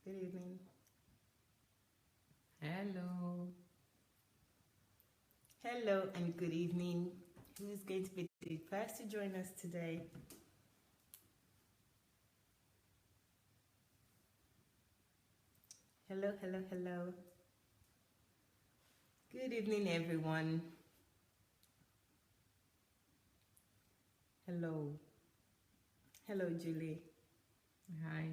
Good evening. Hello. Hello and good evening. Who's going to be the first to join us today? Hello, hello, hello. Good evening, everyone. Hello. Hello, Julie. Hi.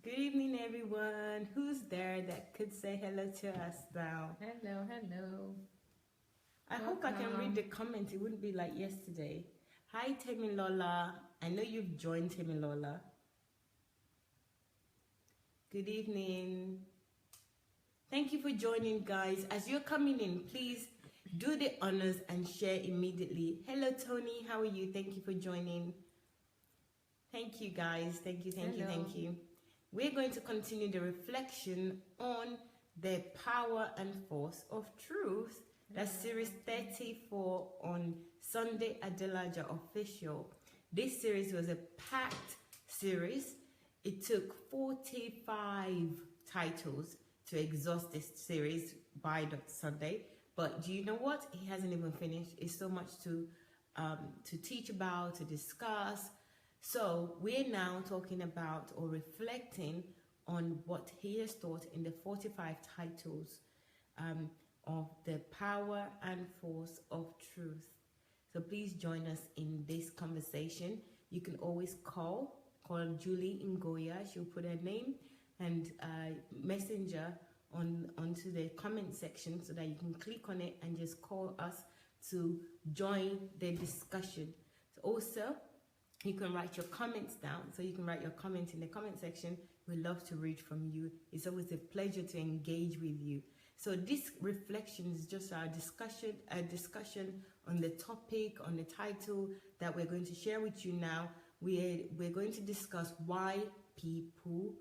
Good evening, everyone. Who's there that could say hello to us now? Hello, hello. I hope I can read the comments. It wouldn't be like yesterday. Hi, Temilola. I know you've joined Temilola. Good evening. Thank you for joining, guys. As you're coming in, please do the honors and share immediately. Hello, Tony. How are you? Thank you for joining. Thank you, guys. Thank you, thank you, thank you. We're going to continue the reflection on the power and force of truth. That's series 34 on Sunday Adelaja Official. This series was a packed series. It took 45 titles to exhaust this series by Dr. Sunday. But do you know what? He hasn't even finished. It's so much to teach about, to discuss. So we're now talking about or reflecting on what he has taught in the 45 titles of the power and force of truth. So please join us in this conversation. You can always call Julie Ngoya. She'll put her name and messenger onto the comment section so that you can click on it and just call us to join the discussion. So also, you can write your comments down. So you can write your comment in the comment section. We love to read from you. It's always a pleasure to engage with you. So this reflection is just our discussion, a discussion on the topic, on the title that we're going to share with you now. We're going to discuss why people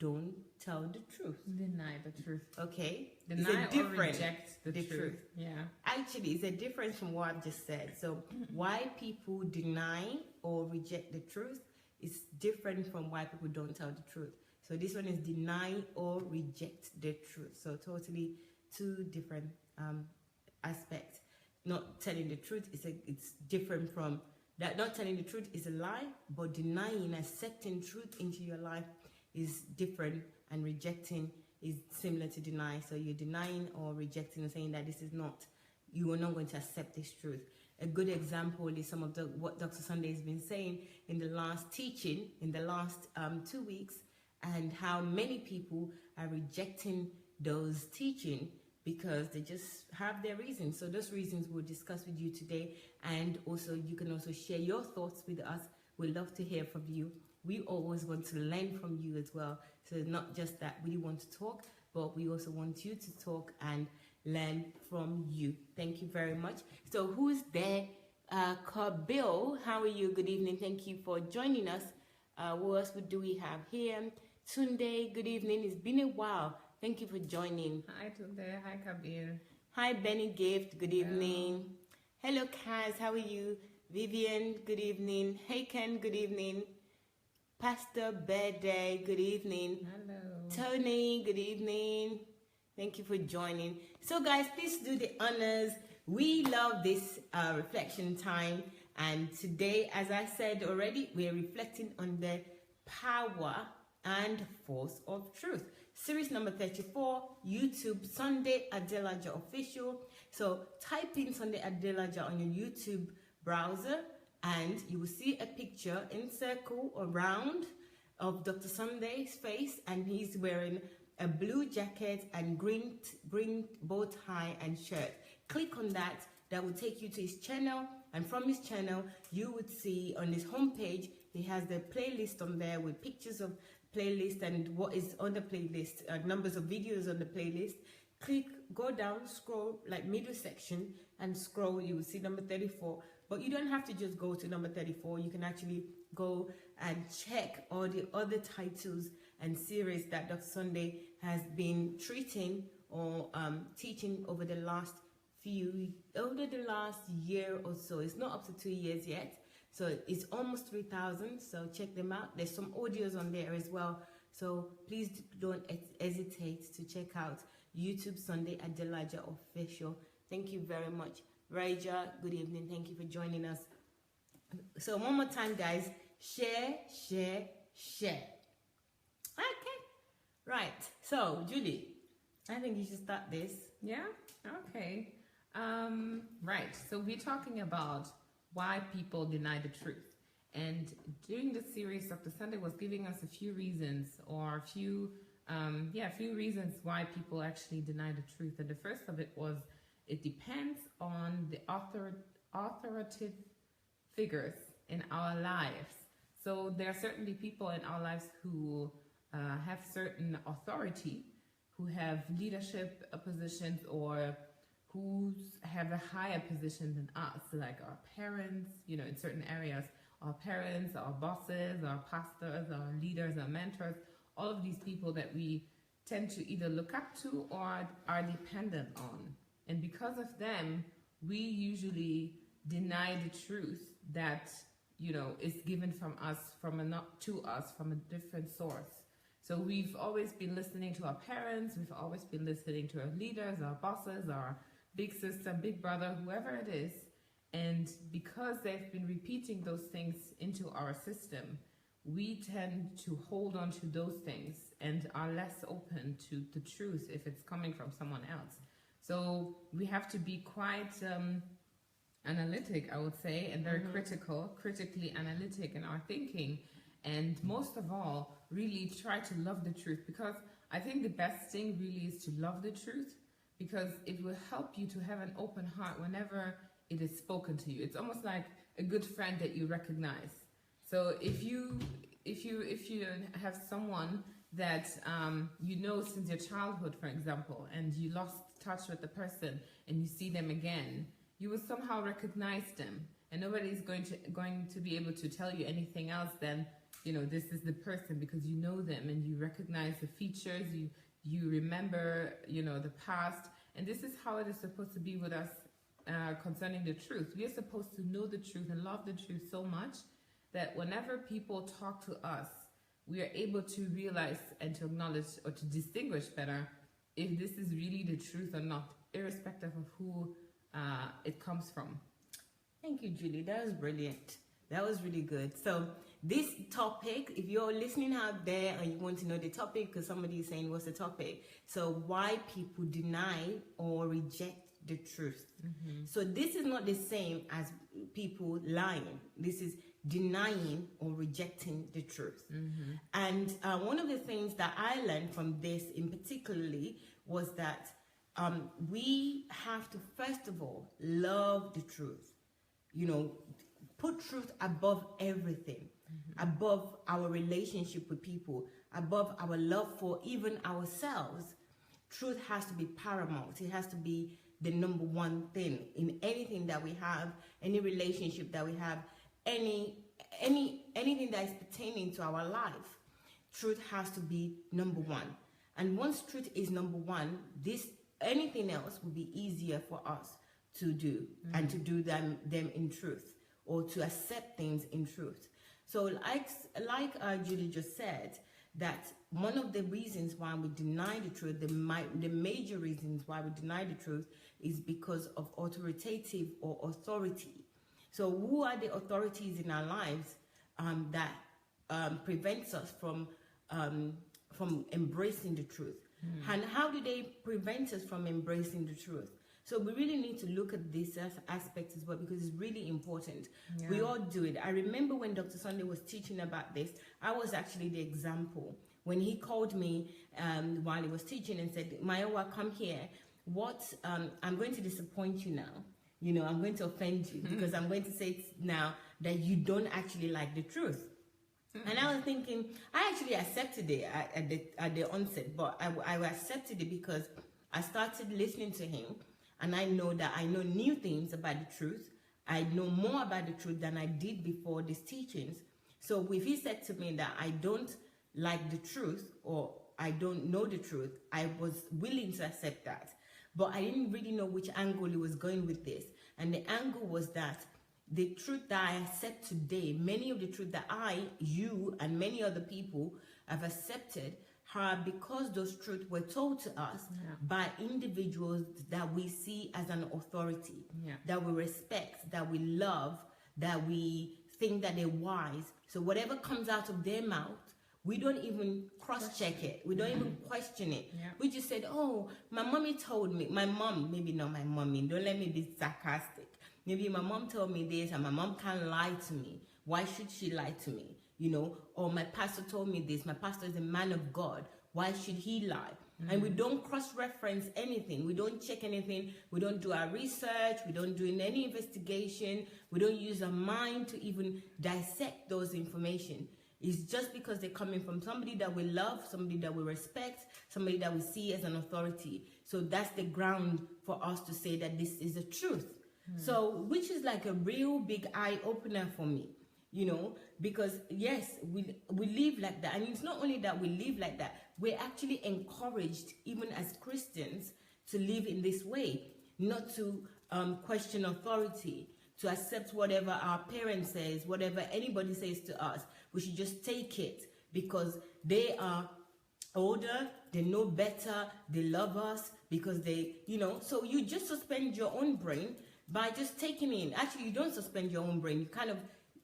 don't tell the truth. Deny the truth. Okay? Deny or reject the truth. Yeah. Actually, it's a difference from what I've just said. So why people deny or reject the truth is different from why people don't tell the truth. So this one is deny or reject the truth. So totally two different aspects. Not telling the truth it's different from that. Not telling the truth is a lie, but denying, accepting truth into your life is different, and rejecting is similar to deny. So you're denying or rejecting and saying that this is not, you are not going to accept this truth. A good example is some of what Dr. Sunday has been saying in the last teaching, in the last 2 weeks, and how many people are rejecting those teaching because they just have their reasons. So those reasons we'll discuss with you today, and also you can also share your thoughts with us. We'd love to hear from you. We always want to learn from you as well. So not just that we want to talk, but we also want you to talk and learn from you. Thank you very much. So who's there? Kabil, how are you? Good evening. Thank you for joining us. What else do we have here? Tunde, good evening. It's been a while. Thank you for joining. Hi Tunde. Hi Kabir. Hi Benny Gift. Good evening. Hello Kaz, how are you? Vivian, good evening. Hey Ken, good evening. Pastor Bede, good evening. Hello. Tony, good evening. Thank you for joining. So guys, please do the honors. We love this reflection time. And today, as I said already, we're reflecting on the power and force of truth. Series number 34, YouTube, Sunday Adelaja Official. So type in Sunday Adelaja on your YouTube browser, and you will see a picture in circle around of Dr. Sunday's face, and he's wearing a blue jacket and green bow tie and shirt. Click on that. That will take you to his channel, and from his channel you would see on his homepage he has the playlist on there with pictures of playlist and what is on the playlist, numbers of videos on the playlist. Click, go down, scroll like middle section and scroll, you will see number 34. But you don't have to just go to number 34. You can actually go and check all the other titles and series that Dr. Sunday has been treating or teaching over the last year or so. It's not up to 2 years yet. So it's almost 3,000. So check them out. There's some audios on there as well. So please don't hesitate to check out YouTube Sunday Adelaja Official. Thank you very much. Raja, good evening. Thank you for joining us. So one more time, guys. Share, share, share. Okay. Right. So, Julie, I think you should start this. Yeah? Okay. Right. So we're talking about why people deny the truth. And during the series, Dr. Sunday was giving us a few reasons, or a few reasons why people actually deny the truth. And the first of it was, it depends on the authoritative figures in our lives. So there are certainly people in our lives who have certain authority, who have leadership positions, or who have a higher position than us, like our parents, you know, in certain areas, our parents, our bosses, our pastors, our leaders, our mentors, all of these people that we tend to either look up to or are dependent on. And because of them, we usually deny the truth that, you know, is given from us, from a different source. So we've always been listening to our parents, we've always been listening to our leaders, our bosses, our big sister, big brother, whoever it is. And because they've been repeating those things into our system, we tend to hold on to those things and are less open to the truth if it's coming from someone else. So we have to be quite analytic, I would say, and very critically analytic in our thinking. And most of all, really try to love the truth, because I think the best thing really is to love the truth, because it will help you to have an open heart whenever it is spoken to you. It's almost like a good friend that you recognize. So if you have someone that you know since your childhood, for example, and you lost touch with the person and you see them again, you will somehow recognize them, and nobody's going to be able to tell you anything else than, you know, this is the person, because you know them and you recognize the features, you remember, you know, the past. And this is how it is supposed to be with us concerning the truth. We are supposed to know the truth and love the truth so much that whenever people talk to us, we are able to realize and to acknowledge, or to distinguish better, if this is really the truth or not, irrespective of who it comes from. Thank you, Julie. That was brilliant. That was really good. So this topic, if you're listening out there and you want to know the topic, because somebody is saying, what's the topic? So why people deny or reject the truth. So this is not the same as people lying. This is denying or rejecting the truth. And one of the things that I learned from this in particularly was that we have to, first of all, love the truth. You know, put truth above everything, above our relationship with people, above our love for even ourselves. Truth has to be paramount. It has to be the number one thing in anything that we have, any relationship that we have, anything that is pertaining to our life. Truth has to be number one. And once truth is number one, anything else will be easier for us to do, and to do them in truth, or to accept things in truth. So like Julie just said, that one of the reasons why we deny the truth, the major reasons why we deny the truth, is because of authoritative or authority. So who are the authorities in our lives that prevents us from embracing the truth? And how do they prevent us from embracing the truth? So we really need to look at this aspect as well, because it's really important. Yeah. We all do it. I remember when Dr. Sunday was teaching about this, I was actually the example. When he called me while he was teaching and said, Mayowa, come here. I'm going to disappoint you now. You know, I'm going to offend you, because I'm going to say now that you don't actually like the truth. And I was thinking, I actually accepted it at the onset, but I accepted it because I started listening to him, and I know that I know new things about the truth. I know more about the truth than I did before these teachings. So if he said to me that I don't like the truth, or I don't know the truth, I was willing to accept that. But I didn't really know which angle he was going with this. And the angle was that the truth that I accept today, many of the truth that you, and many other people have accepted are because those truths were told to us by individuals that we see as an authority, that we respect, that we love, that we think that they're wise. So whatever comes out of their mouth, we don't even cross-check it. We don't even question it. We just said, oh, my mommy told me. My mom, maybe not my mommy. Don't let me be sarcastic. Maybe my mom told me this, and my mom can't lie to me. Why should she lie to me? You know, or my pastor told me this. My pastor is a man of God. Why should he lie? And we don't cross-reference anything. We don't check anything. We don't do our research. We don't do any investigation. We don't use our mind to even dissect those information. It's just because they're coming from somebody that we love, somebody that we respect, somebody that we see as an authority. So that's the ground for us to say that this is the truth. So, which is like a real big eye-opener for me, you know, because yes, we live like that. And it's not only that we live like that, we're actually encouraged, even as Christians, to live in this way, not to question authority, to accept whatever our parents says, whatever anybody says to us. We should just take it because they are older, they know better, they love us because they, you know, so you just suspend your own brain by just taking in. Actually, you don't suspend your own brain.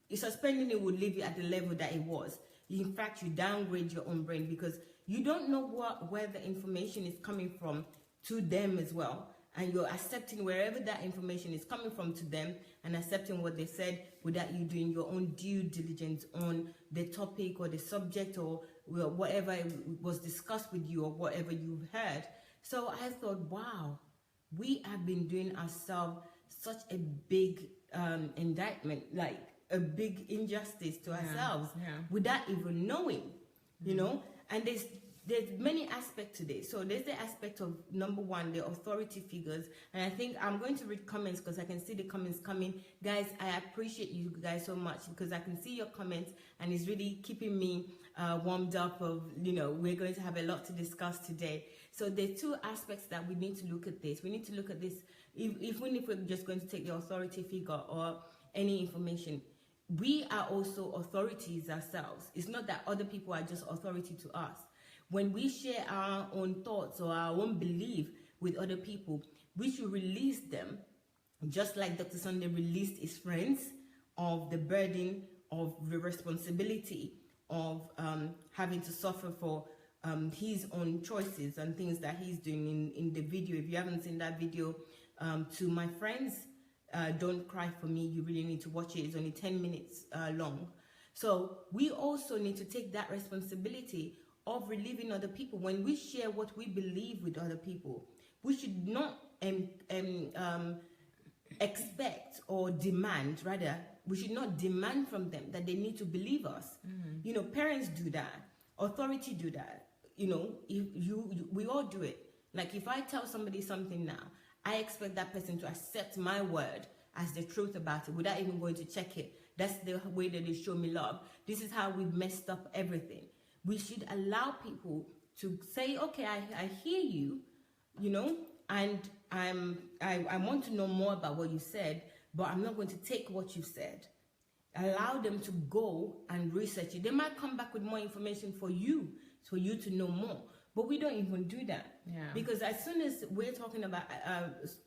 You suspending it would leave you at the level that it was. In fact, you downgrade your own brain because you don't know where the information is coming from to them as well. And you're accepting wherever that information is coming from to them and accepting what they said without you doing your own due diligence on the topic or the subject or whatever was discussed with you or whatever you've heard. So I thought, wow, we have been doing ourselves such a big indictment, like a big injustice to ourselves without even knowing, you know. And there's many aspects to this. So there's the aspect of, number one, the authority figures. And I think I'm going to read comments because I can see the comments coming. Guys, I appreciate you guys so much because I can see your comments and it's really keeping me warmed up of, you know, we're going to have a lot to discuss today. So there are two aspects that we need to look at this. We need to look at this, even if we're just going to take the authority figure or any information. We are also authorities ourselves. It's not that other people are just authority to us. When we share our own thoughts or our own belief with other people, we should release them, just like Dr. Sunday released his friends of the burden of the responsibility of having to suffer for his own choices and things that he's doing in the video. If you haven't seen that video, to my friends, don't cry for me, you really need to watch it. It's only 10 minutes long. So we also need to take that responsibility of relieving other people. When we share what we believe with other people, we should not expect or demand, rather, we should not demand from them that they need to believe us. You know, parents do that, authority do that, you know, we all do it. Like if I tell somebody something now, I expect that person to accept my word as the truth about it without even going to check it. That's the way that they show me love. This is how we've messed up everything. We should allow people to say, okay, I hear you, you know, and I want to know more about what you said, but I'm not going to take what you said. Allow them to go and research it. They might come back with more information for you to know more. But we don't even do that. Because as soon as we're talking about,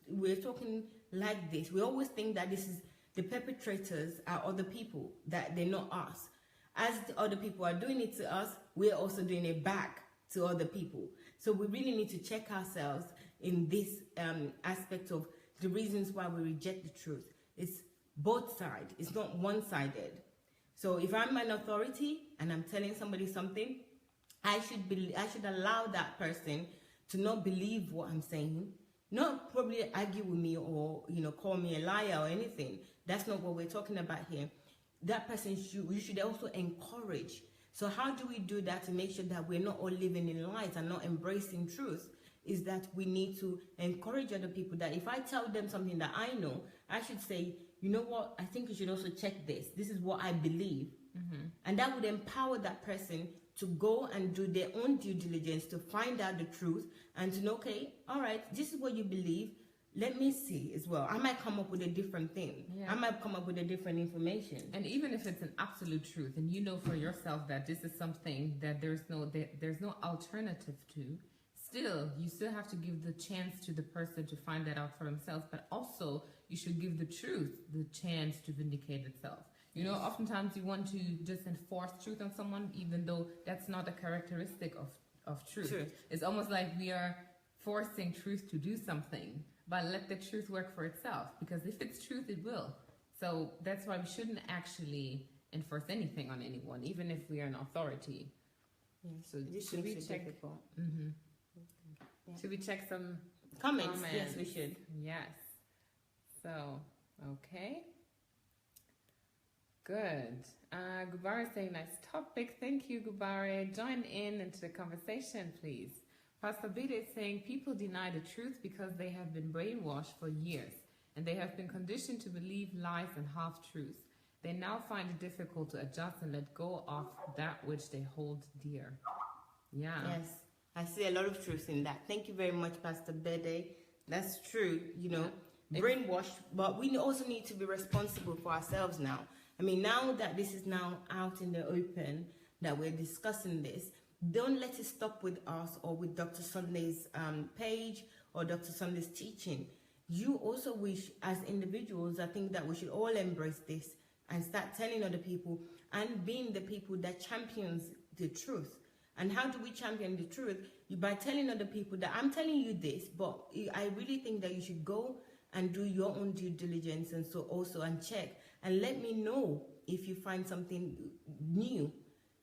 we're talking like this, we always think that this is the perpetrators are other people, that they're not us. As the other people are doing it to us, we're also doing it back to other people. So we really need to check ourselves in this aspect of the reasons why we reject the truth. It's both sides. It's not one-sided. So if I'm an authority and I'm telling somebody something, I should allow that person to not believe what I'm saying, not probably argue with me or, you know, call me a liar or anything. That's not what we're talking about here. That person you should also encourage. So how do we do that to make sure that we're not all living in light and not embracing truth? Is that we need to encourage other people that if I tell them something that I know, I should say, you know what, I think you should also check this. This is what I believe. And that would empower that person to go and do their own due diligence to find out the truth and to know, okay, all right, this is what you believe. let me see as well. I might come up with a different thing. Yeah. I might come up with a different information. And even if it's an absolute truth, and you know for yourself that this is something that there's no alternative to, still, you still have to give the chance to the person to find that out for themselves, but also you should give the truth the chance to vindicate itself. You know, oftentimes you want to just enforce truth on someone, even though that's not a characteristic of truth. It's almost like we are forcing truth to do something, but let the truth work for itself, because if it's truth, it will. So that's why we shouldn't actually enforce anything on anyone, even if we are an authority. So should we check? Should we check some comments? Yes, we should. Yes. So, okay. Good. Gubare is saying, nice topic. Thank you, Gubare. Join in into the conversation, please. Pastor Bede is saying, people deny the truth because they have been brainwashed for years, and they have been conditioned to believe lies and half-truths. They now find it difficult to adjust and let go of that which they hold dear. Yeah. Yes. I see a lot of truth in that. Thank you very much, Pastor Bede. That's true, you know, brainwashed, but we also need to be responsible for ourselves now. I mean, now that this is now out in the open, that we're discussing this, don't let it stop with us or with Dr. Sunday's page or Dr. Sunday's teaching. You also wish, as individuals, I think that we should all embrace this and start telling other people and being the people that champions the truth. And how do we champion the truth? By telling other people that I'm telling you this, but I really think that you should go and do your own due diligence and so also and check and let me know if you find something new,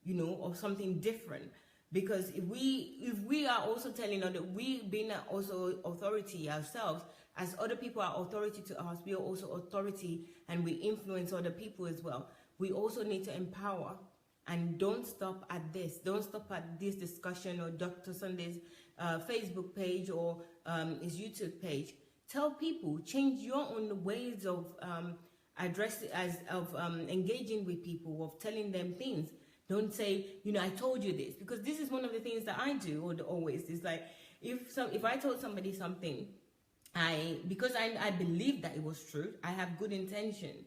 you know, or something different. Because if we are also telling other, we being also authority ourselves, as other people are authority to us, we are also authority and we influence other people as well. We also need to empower. And don't stop at this. Don't stop at this discussion or Dr. Sunday's Facebook page or his YouTube page. Tell people, change your own ways of engaging with people, of telling them things. Don't say, you know, I told you this, because this is one of the things that I do always. It's like if I told somebody something, because I believe that it was true, I have good intention,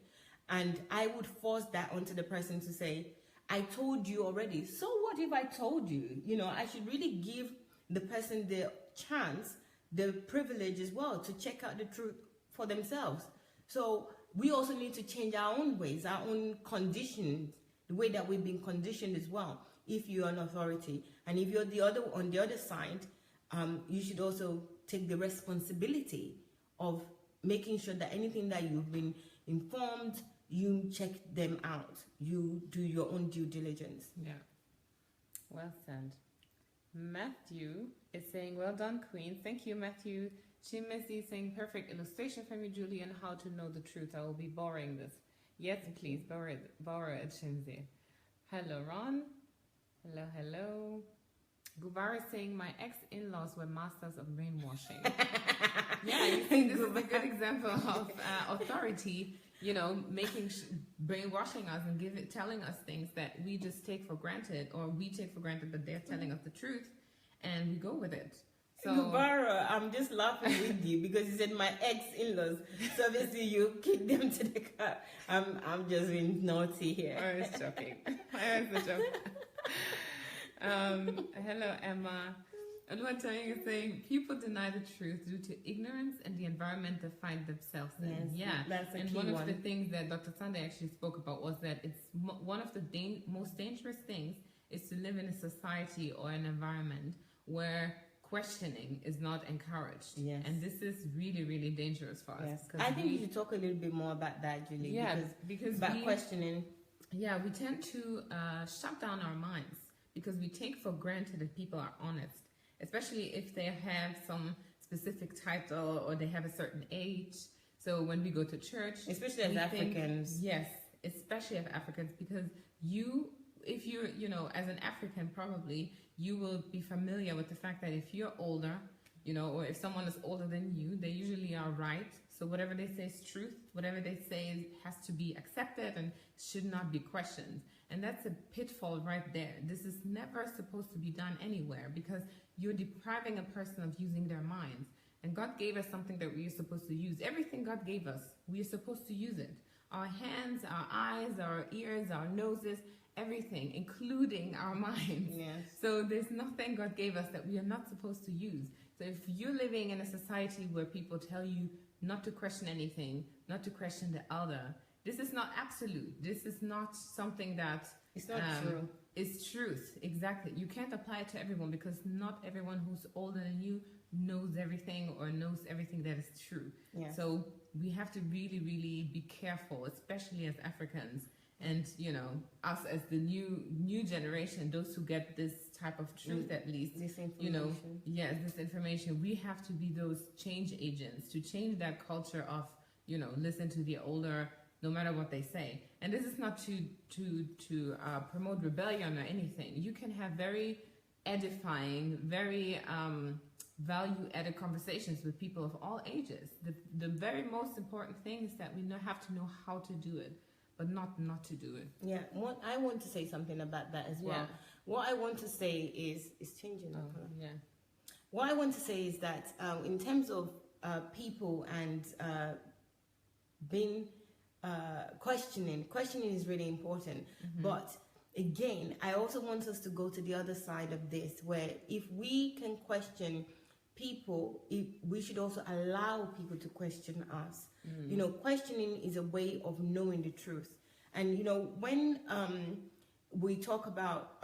and I would force that onto the person to say, I told you already. So what if I told you? You know, I should really give the person the chance, the privilege as well, to check out the truth for themselves. So we also need to change our own ways, our own conditions, the way that we've been conditioned as well. If you're an authority, and if you're on the other side, you should also take the responsibility of making sure that anything that you've been informed, you check them out. You do your own due diligence. Yeah. Well said. Matthew is saying, well done, Queen. Thank you, Matthew. Chimezi is saying, perfect illustration from you, Julie, on how to know the truth. I will be borrowing this. Yes, please, borrow it, Shinzi. Hello, Ron. Hello. Gubar is saying, my ex-in-laws were masters of brainwashing. Yeah, you see, this is a good example of authority, you know, brainwashing us and telling us things that we just take for granted, or we take for granted that they're telling us the truth, and we go with it. So, Gubara, I'm just laughing with you because you said my ex-in-laws. So obviously you kicked them to the car. I'm just being naughty here. I was joking. I was a joke. Hello, Emma. Oluwatoyin is saying, people deny the truth due to ignorance and the environment they find themselves in. Yes, yeah, that's a and key one one. of the things that Dr. Sunday actually spoke about was that it's one of the most dangerous things is to live in a society or an environment where questioning is not encouraged. Yes. And this is really, really dangerous for us. Yes. I think you should talk a little bit more about that, Julie. Yeah, because questioning. Yeah, we tend to shut down our minds because we take for granted that people are honest, especially if they have some specific title or they have a certain age. So when we go to church, especially as Africans. Yes, especially as Africans, because if you're, you know, as an African, probably you will be familiar with the fact that if you're older, you know, or if someone is older than you, they usually are right. So whatever they say is truth. Whatever they say has to be accepted and should not be questioned. And that's a pitfall right there. This is never supposed to be done anywhere because you're depriving a person of using their minds. And God gave us something that we are supposed to use. Everything God gave us, we are supposed to use it. Our hands, our eyes, our ears, our noses, everything, including our minds. Yes. So there's nothing God gave us that we are not supposed to use. So if you're living in a society where people tell you not to question anything, not to question the other, this is not absolute. This is not something that it's not true. It's truth. Exactly. You can't apply it to everyone because not everyone who's older than you knows everything or knows everything that is true. Yeah. So we have to really, really be careful, especially as Africans. And, you know, us as the new generation, those who get this type of truth at least, this information. you know, yes, this information, we have to be those change agents to change that culture of, you know, listen to the older, no matter what they say. And this is not to promote rebellion or anything. You can have very edifying, very value-added conversations with people of all ages. The very most important thing is that we have to know how to do it, but not to do it. Yeah, I want to say something about that as well. Yeah. What I want to say is changing. Yeah. What I want to say is that in terms of people and being questioning is really important. But again, I also want us to go to the other side of this, where if we can question people, we should also allow people to question us. You know, questioning is a way of knowing the truth. And, you know, when we talk about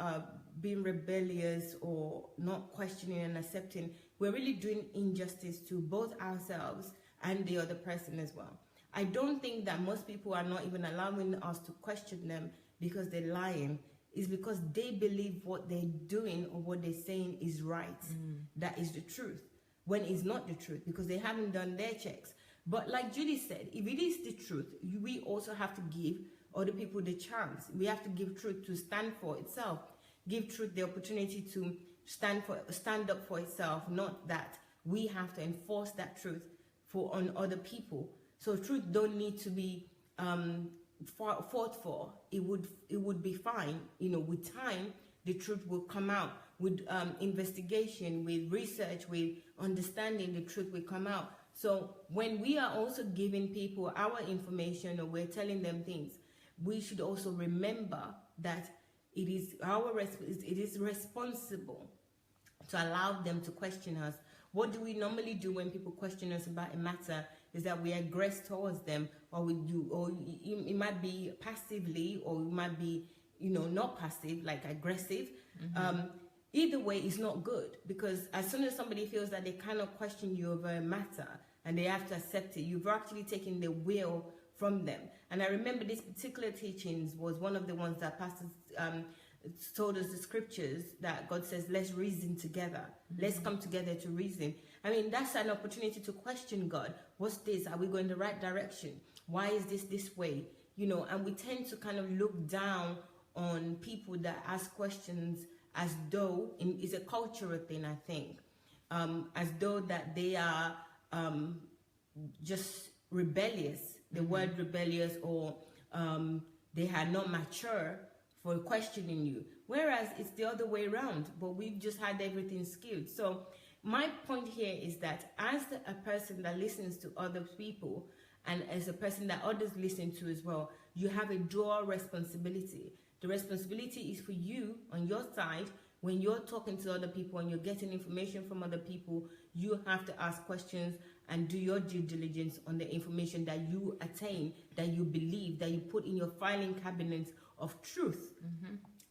being rebellious or not questioning and accepting, we're really doing injustice to both ourselves and the other person as well. I don't think that most people are not even allowing us to question them because they're lying. It's because they believe what they're doing or what they're saying is right. That is the truth, when it's not the truth, because they haven't done their checks. But like Judy said, if it is the truth, we also have to give other people the chance. We have to give truth to stand for itself. Give truth the opportunity to stand up for itself, not that we have to enforce that truth on other people. So truth don't need to be fought for. It would be fine. You know, with time, the truth will come out. With investigation, with research, with understanding, the truth will come out. So when we are also giving people our information or we're telling them things, we should also remember that it is responsible to allow them to question us. What do we normally do when people question us about a matter? Is that we aggress towards them, or it might be passively, or it might be, you know, not passive, like aggressive. Either way is not good, because as soon as somebody feels that they cannot question you over a matter and they have to accept it, you've actually taken the will from them. And I remember this particular teachings was one of the ones that pastors told us the scriptures that God says, let's reason together. Let's come together to reason. I mean, that's an opportunity to question God. What's this? Are we going the right direction? Why is this way? You know, and we tend to kind of look down on people that ask questions as though, it's a cultural thing, I think, as though that they are just rebellious, the word rebellious, or they are not mature for questioning you. Whereas it's the other way around, but we've just had everything skewed. So my point here is that as a person that listens to other people, and as a person that others listen to as well, you have a dual responsibility. The responsibility is for you on your side. When you're talking to other people and you're getting information from other people, you have to ask questions and do your due diligence on the information that you attain, that you believe, that you put in your filing cabinet of truth.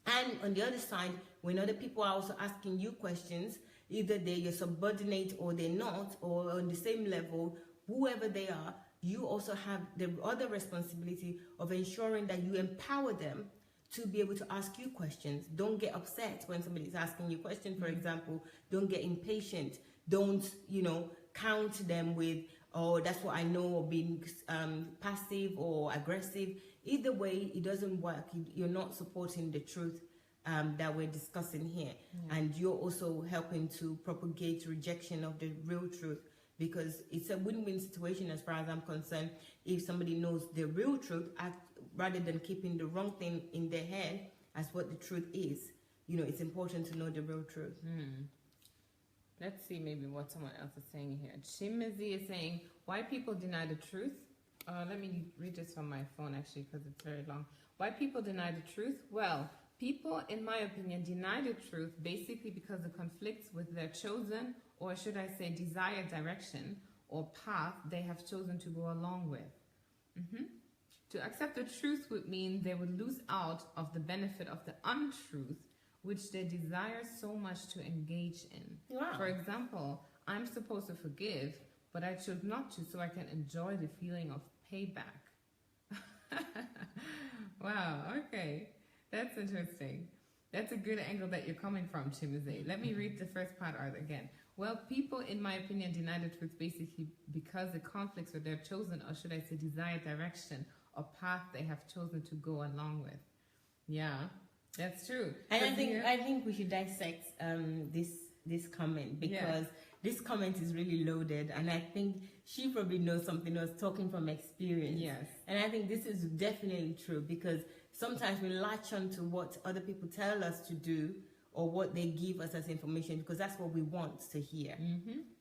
And on the other side, when other people are also asking you questions, either they're your subordinate or they're not, or on the same level, whoever they are, you also have the other responsibility of ensuring that you empower them to be able to ask you questions. Don't get upset when somebody's asking you a question, for example. Don't get impatient. Don't, you know, count them with, oh, that's what I know, or being passive or aggressive. Either way, it doesn't work. You're not supporting the truth that we're discussing here. And you're also helping to propagate rejection of the real truth, because it's a win-win situation as far as I'm concerned. If somebody knows the real truth, rather than keeping the wrong thing in their head as what the truth is, you know, it's important to know the real truth. Let's see maybe what someone else is saying here. Chimizi is saying, why people deny the truth? Let me read this from my phone actually because it's very long. Why people deny the truth? Well, people, in my opinion, deny the truth basically because it conflicts with their chosen, or should I say desired direction or path they have chosen to go along with. To accept the truth would mean they would lose out of the benefit of the untruth which they desire so much to engage in. Wow. For example, I'm supposed to forgive, but I chose not to so I can enjoy the feeling of payback. Wow, okay. That's interesting. That's a good angle that you're coming from, Chimize. Let me read the first part out again. Well, people, in my opinion, deny the truth basically because it conflicts with their chosen, or should I say desired direction or path they have chosen to go along with. Yeah. That's true. And I think we should dissect this comment, because this comment is really loaded, and I think she probably knows something else, talking from experience. Yes. And I think this is definitely true, because sometimes we latch on to what other people tell us to do or what they give us as information, because that's what we want to hear.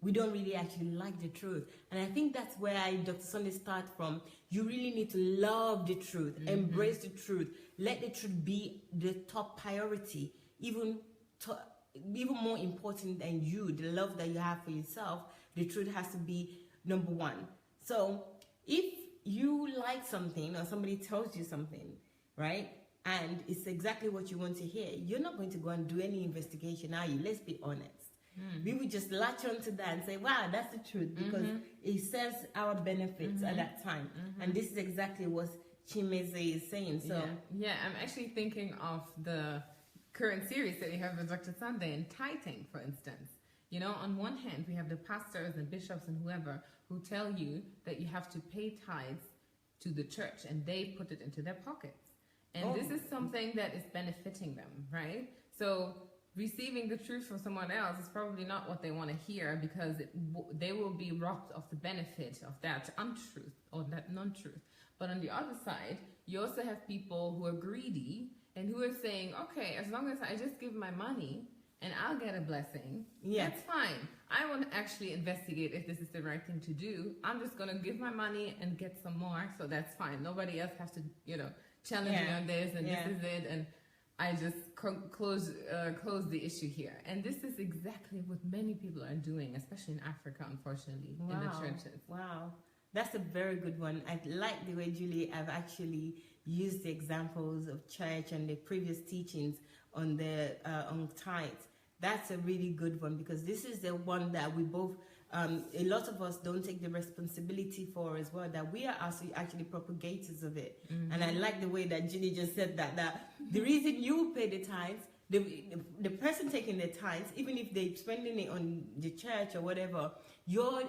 We don't really actually like the truth. And I think that's where Dr. Sunday starts from. You really need to love the truth, embrace the truth, let the truth be the top priority, even more important than you, the love that you have for yourself. The truth has to be number one. So if you like something or somebody tells you something, right, and it's exactly what you want to hear, you're not going to go and do any investigation, are you? Let's be honest. We would just latch onto that and say, wow, that's the truth, because it serves our benefits at that time. And this is exactly what Chimeze is saying. So yeah, I'm actually thinking of the current series that we have with Dr. Sunday and tithing, for instance. You know, on one hand, we have the pastors and bishops and whoever who tell you that you have to pay tithes to the church, and they put it into their pockets. And this is something that is benefiting them, right? So receiving the truth from someone else is probably not what they want to hear, because they will be robbed of the benefit of that untruth or that non-truth. But on the other side, you also have people who are greedy and who are saying, okay, as long as I just give my money and I'll get a blessing, that's fine. I won't actually investigate if this is the right thing to do. I'm just going to give my money and get some more, so that's fine. Nobody else has to, challenge me on this, and this is it, and I just close the issue here. And this is exactly what many people are doing, especially in Africa, unfortunately, in the churches. Wow. That's a very good one. I like the way, Julie, I've actually used the examples of church and the previous teachings on the on tithes. That's a really good one, because this is the one that we both, a lot of us don't take the responsibility for as well, that we are actually propagators of it. And I like the way that Julie just said that the reason you pay the tithes, the person taking the tithes, even if they're spending it on the church or whatever, you're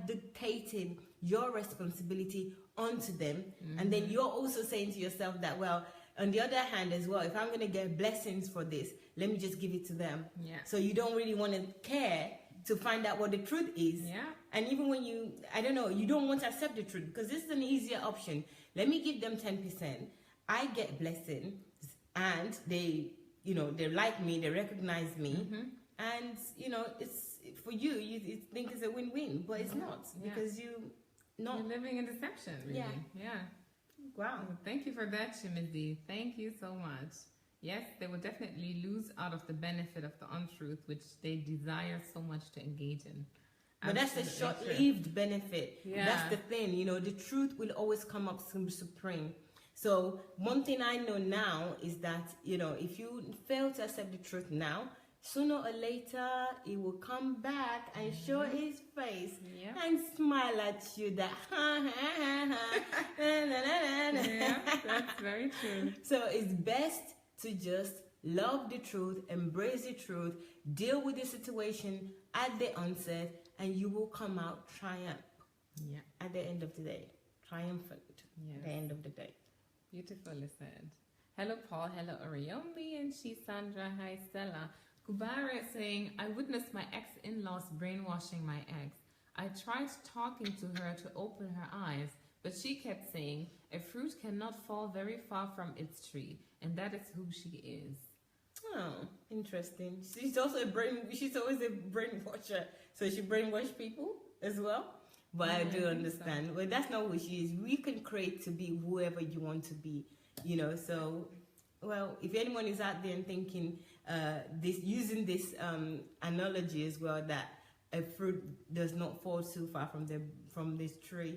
dictating your responsibility onto them. And then you're also saying to yourself that, well, on the other hand as well, if I'm going to get blessings for this, let me just give it to them. So you don't really want to care to find out what the truth is. And even when you don't want to accept the truth, because this is an easier option. Let me give them 10%. I get blessing, and they like me, they recognize me. And, it's for you think it's a win-win, but it's not, because you're living in deception, really. Wow. Thank you for that, Shimizi. Thank you so much. Yes, they will definitely lose out of the benefit of the untruth, which they desire so much to engage in. But that's a short-lived benefit. That's the thing. The truth will always come up supreme. So one thing I know now is that, if you fail to accept the truth now, sooner or later it will come back and show his face and smile at you that that's very true. So it's best to just love the truth, embrace the truth, deal with the situation at the onset, and you will come out triumphant at the end of the day. Triumphant at the end of the day. Beautifully said. Hello, Paul. Hello, Oriomi. And she's Sandra. Hi, Stella. Kubara is saying, I witnessed my ex-in-laws brainwashing my ex. I tried talking to her to open her eyes, but she kept saying, a fruit cannot fall very far from its tree, and that is who she is. Oh, interesting. She's also she's always a brainwasher. So she brainwash people as well. But I do understand. So. Well, that's not who she is. We can create to be whoever you want to be, So, well, if anyone is out there and thinking using this analogy as well, that a fruit does not fall too far from this tree,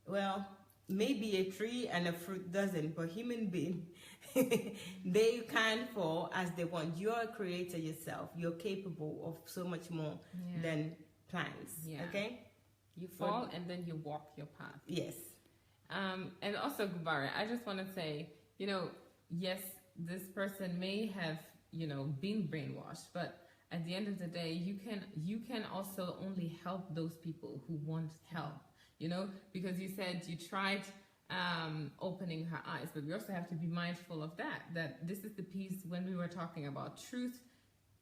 well, maybe a tree and a fruit doesn't, but human being, they can fall as they want. You're a creator yourself. You're capable of so much more than plants. Yeah. Okay. You fall and then you walk your path. Yes. And also, Gubara, I just want to say, yes, this person may have, been brainwashed, but at the end of the day, you can also only help those people who want help, because you said you tried opening her eyes, but we also have to be mindful of that this is the piece when we were talking about truth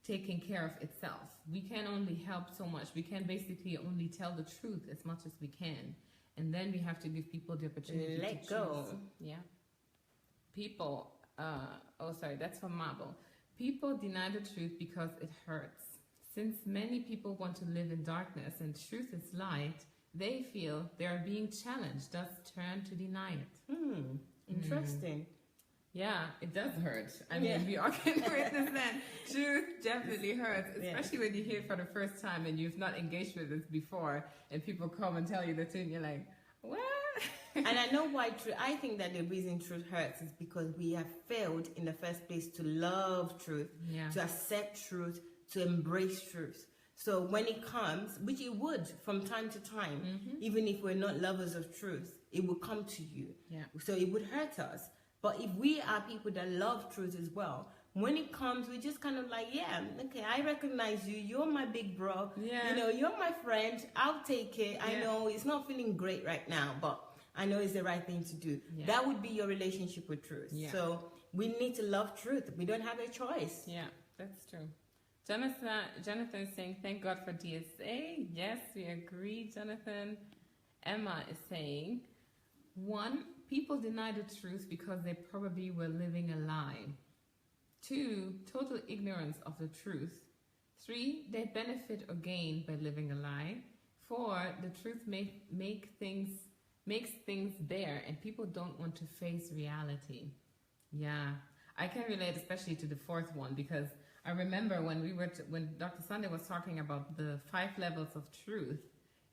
taking care of itself. We can only help so much. We can basically only tell the truth as much as we can. And then we have to give people the opportunity to choose. Let go. Yeah. People, that's from Marble. People deny the truth because it hurts. Since many people want to live in darkness and truth is light, they feel they are being challenged, thus turn to deny it. Interesting. Yeah, it does hurt. I mean, we all can witness that. Truth definitely hurts, especially when you hear it for the first time and you've not engaged with this before, and people come and tell you the truth, and you're like, what? And I know why I think that the reason truth hurts is because we have failed in the first place to love truth, to accept truth, to embrace truth. So when it comes, which it would from time to time, even if we're not lovers of truth, it will come to you. Yeah. So it would hurt us. But if we are people that love truth as well, when it comes, we just kind of like, okay, I recognize you. You're my big bro. Yeah. You're my friend. I'll take it. I know it's not feeling great right now, but I know it's the right thing to do. Yeah. That would be your relationship with truth. Yeah. So we need to love truth. We don't have a choice. Yeah, that's true. Jonathan is saying, thank God for DSA. Yes, we agree, Jonathan. Emma is saying, 1, people deny the truth because they probably were living a lie. 2, total ignorance of the truth. 3, they benefit or gain by living a lie. 4, the truth makes things bare and people don't want to face reality. Yeah, I can relate especially to the 4th one, because I remember when Dr. Sunday was talking about the 5 levels of truth,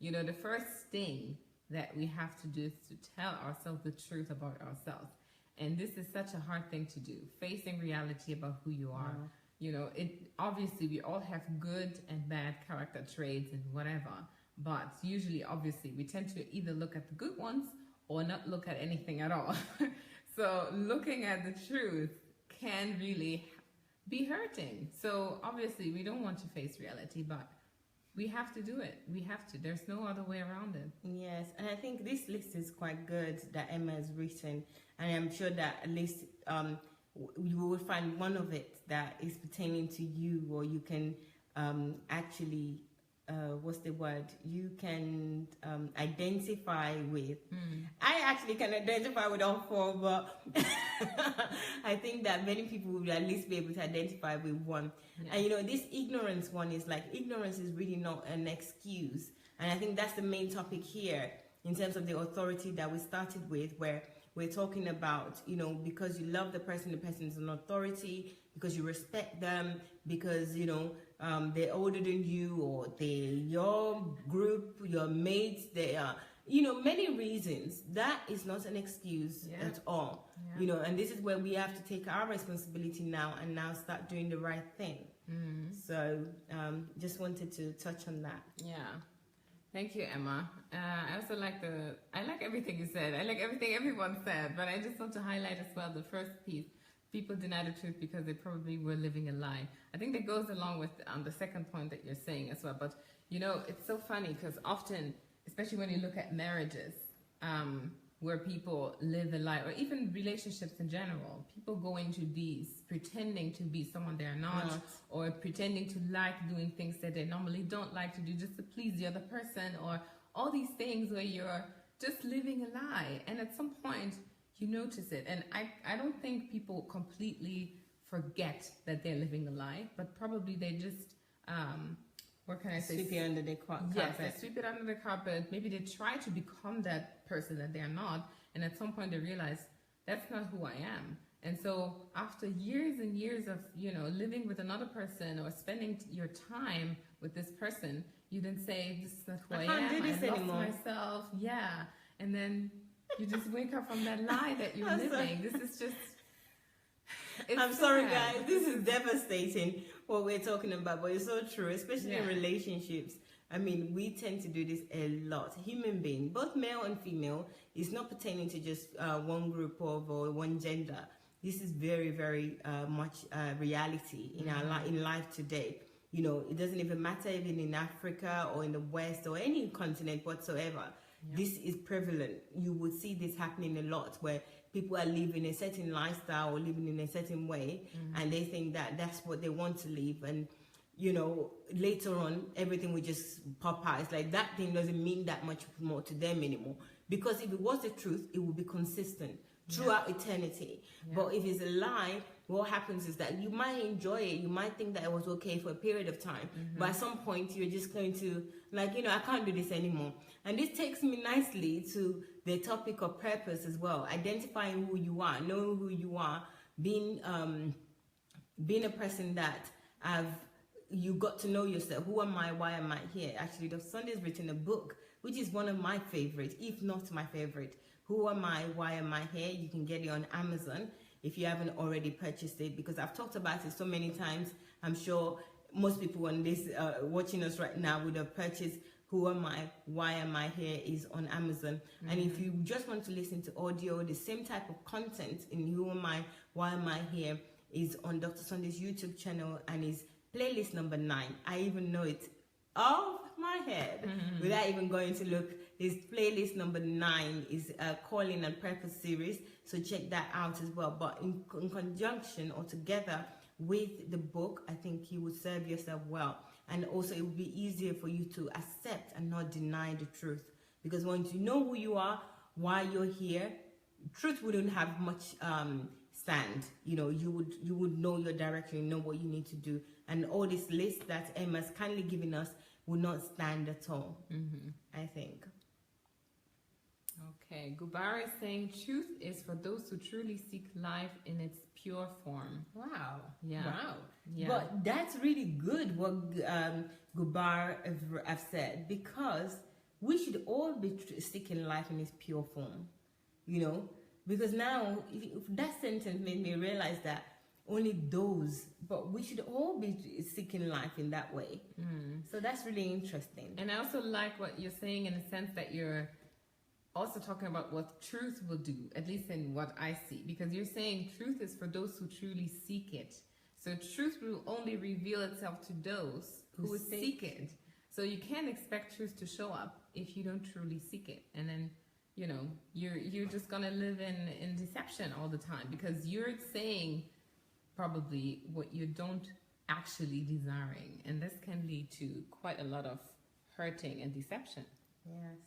the first thing that we have to do is to tell ourselves the truth about ourselves. And this is such a hard thing to do, facing reality about who you are. Obviously we all have good and bad character traits and whatever, but usually, obviously, we tend to either look at the good ones or not look at anything at all. So looking at the truth can really be hurting. So obviously we don't want to face reality, but we have to do it. We have to. There's no other way around it. Yes, and I think this list is quite good that Emma has written, and I'm sure that at least you will find one of it that is pertaining to you, or you can actually, what's the word? You can identify with. I actually can identify with all 4, but I think that many people will at least be able to identify with one. Yeah. And this ignorance one is like, ignorance is really not an excuse. And I think that's the main topic here in terms of the authority that we started with, where we're talking about, because you love the person is an authority, because you respect them, because, they're older than you, or they're your group, your mates, they are, many reasons. That is not an excuse at all. Yeah. And this is where we have to take our responsibility now and now start doing the right thing. So just wanted to touch on that. Yeah. Thank you, Emma. I also like everything you said. I like everything everyone said, but I just want to highlight as well the first piece. People deny the truth because they probably were living a lie. I think that goes along with the second point that you're saying as well. But, it's so funny because often, especially when you look at marriages, where people live a lie, or even relationships in general, people go into these pretending to be someone they're not, or pretending to like doing things that they normally don't like to do just to please the other person, or all these things where you're just living a lie. And at some point, you notice it. And I don't think people completely forget that they're living a lie, but probably they just, what can I say? Sweep it under the carpet. Yes, they sweep it under the carpet. Maybe they try to become that person that they're not, and at some point they realize that's not who I am. And so after years and years of, living with another person or spending your time with this person, you then say, this is not who I am. Can't do this anymore. Lost myself. Yeah. And then you just wake up from that lie that you're living. This is just... I'm sorry, guys. This is devastating what we're talking about, but it's so true, especially in relationships. I mean, we tend to do this a lot. Human being, both male and female, is not pertaining to just one group of or one gender. This is very, very much reality in our in life today. It doesn't even matter even in Africa or in the West or any continent whatsoever. This is prevalent. You would see this happening a lot where people are living a certain lifestyle or living in a certain way, and they think that that's what they want to live. And, later on, everything will just pop out. It's like that thing doesn't mean that much more to them anymore. Because if it was the truth, it would be consistent throughout eternity. But if it's a lie, what happens is that you might enjoy it. You might think that it was okay for a period of time. But at some point, you're just going to, I can't do this anymore. And this takes me nicely to the topic of purpose as well. Identifying who you are, knowing who you are, being a person that you got to know yourself. Who am I? Why am I here? Actually, Dr. Sunday's written a book, which is one of my favorites, if not my favorite. Who am I? Why am I here? You can get it on Amazon if you haven't already purchased it, because I've talked about it so many times. I'm sure most people on this watching us right now would have purchased Who Am I? Why Am I Here is on Amazon. And if you just want to listen to audio, the same type of content in Who Am I? Why Am I Here is on Dr. Sunday's YouTube channel and is playlist number 9. I even know it off my head without even going to look. His playlist number 9 is a Calling and Purpose series, so check that out as well. But in conjunction or together with the book, I think you would serve yourself well. And also it will be easier for you to accept and not deny the truth. Because once you know who you are, why you're here, truth wouldn't have much stand. You would know your direction, know what you need to do. And all this list that Emma's kindly given us will not stand at all, I think. Okay, Gubara is saying truth is for those who truly seek life in its pure form. Wow. Yeah. Wow. Yeah. But that's really good what Gubar have said, because we should all be seeking life in its pure form, because now if that sentence made me realize that only those, but we should all be seeking life in that way. So that's really interesting. And I also like what you're saying in the sense that you're also talking about what truth will do, at least in what I see, because you're saying truth is for those who truly seek it. So truth will only reveal itself to those who seek it. So you can't expect truth to show up if you don't truly seek it. And then, you're just going to live in deception all the time, because you're saying probably what you don't actually desiring. And this can lead to quite a lot of hurting and deception. Yes.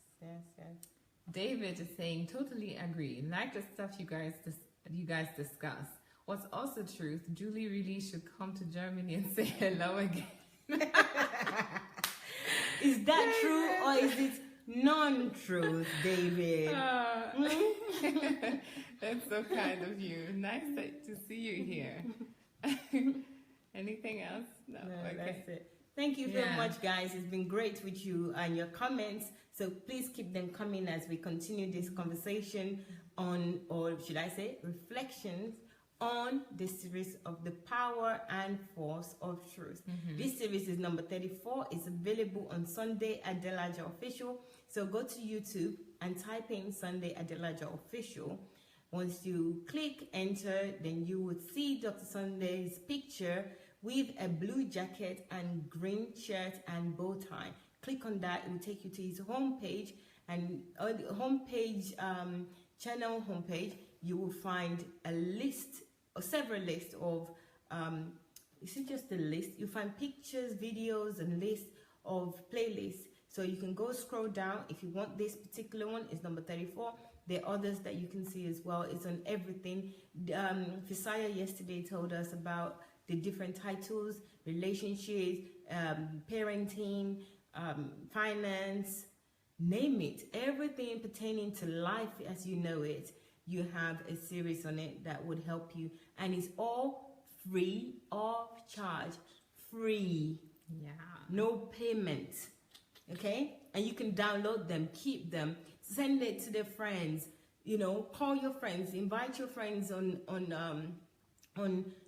David is saying, totally agree. Like the stuff you guys discuss. What's also truth, Julie really should come to Germany and say hello again. Is that true or is it non-truth, David? That's so kind of you. Nice to see you here. Anything else? No, okay. That's it. Thank you very much, guys. It's been great with you and your comments. So please keep them coming as we continue this conversation on, or should I say, reflections on the series of the power and force of truth. This series is number 34. It's available on Sunday Adelaja Official. So go to YouTube and type in Sunday Adelaja Official. Once you click enter, then you would see Dr. Sunday's picture with a blue jacket and green shirt and bow tie. Click on that, it will take you to his homepage, and on the homepage, channel homepage, you will find a list or several lists of, this is just a list. You find pictures, videos, and lists of playlists. So you can go scroll down. If you want this particular one, it's number 34. There are others that you can see as well. It's on everything. Fisaya yesterday told us about the different titles, relationships, parenting, finance, name it. Everything pertaining to life as you know it. You have a series on it that would help you. And it's all free, off charge, free. Yeah. No payment. Okay? And you can download them, keep them, send it to their friends, you know, call your friends, invite your friends on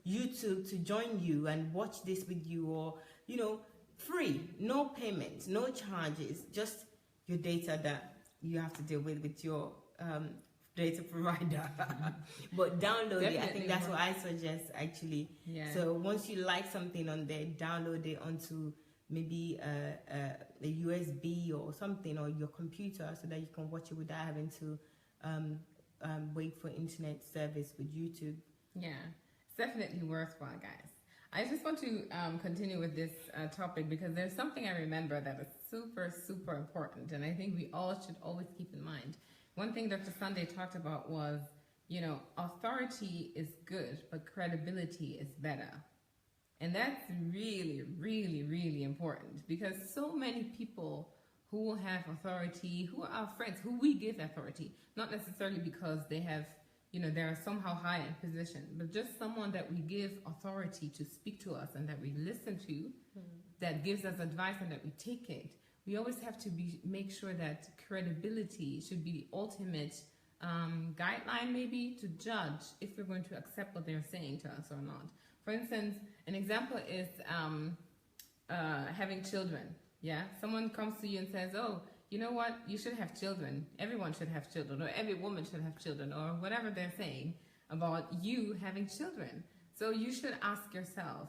YouTube to join you and watch this with you, or, you know, free, no payment, no charges, just your data that you have to deal with your data provider. But download it. I think that's what I suggest actually. Yeah. So once you like something on there, download it onto maybe a USB or something, or your computer, so that you can watch it without having to wait for internet service with YouTube. Yeah, it's definitely worthwhile, guys. I just want to continue with this topic because there's something I remember that is super, super important, and I think we all should always keep in mind. One thing Dr. Sunday talked about was, you know, authority is good, but credibility is better. And that's really, really, really important, because so many people who have authority, who are our friends, who we give authority, not necessarily because they have, you know, they're somehow high in position, but just someone that we give authority to speak to us and that we listen to, that gives us advice and that we take it. We always have to make sure that credibility should be the ultimate guideline, maybe, to judge if we're going to accept what they're saying to us or not. For instance, an example is having children. Yeah, someone comes to you and says, "Oh, you know what? You should have children. Everyone should have children, or every woman should have children," or whatever they're saying about you having children. So you should ask yourself,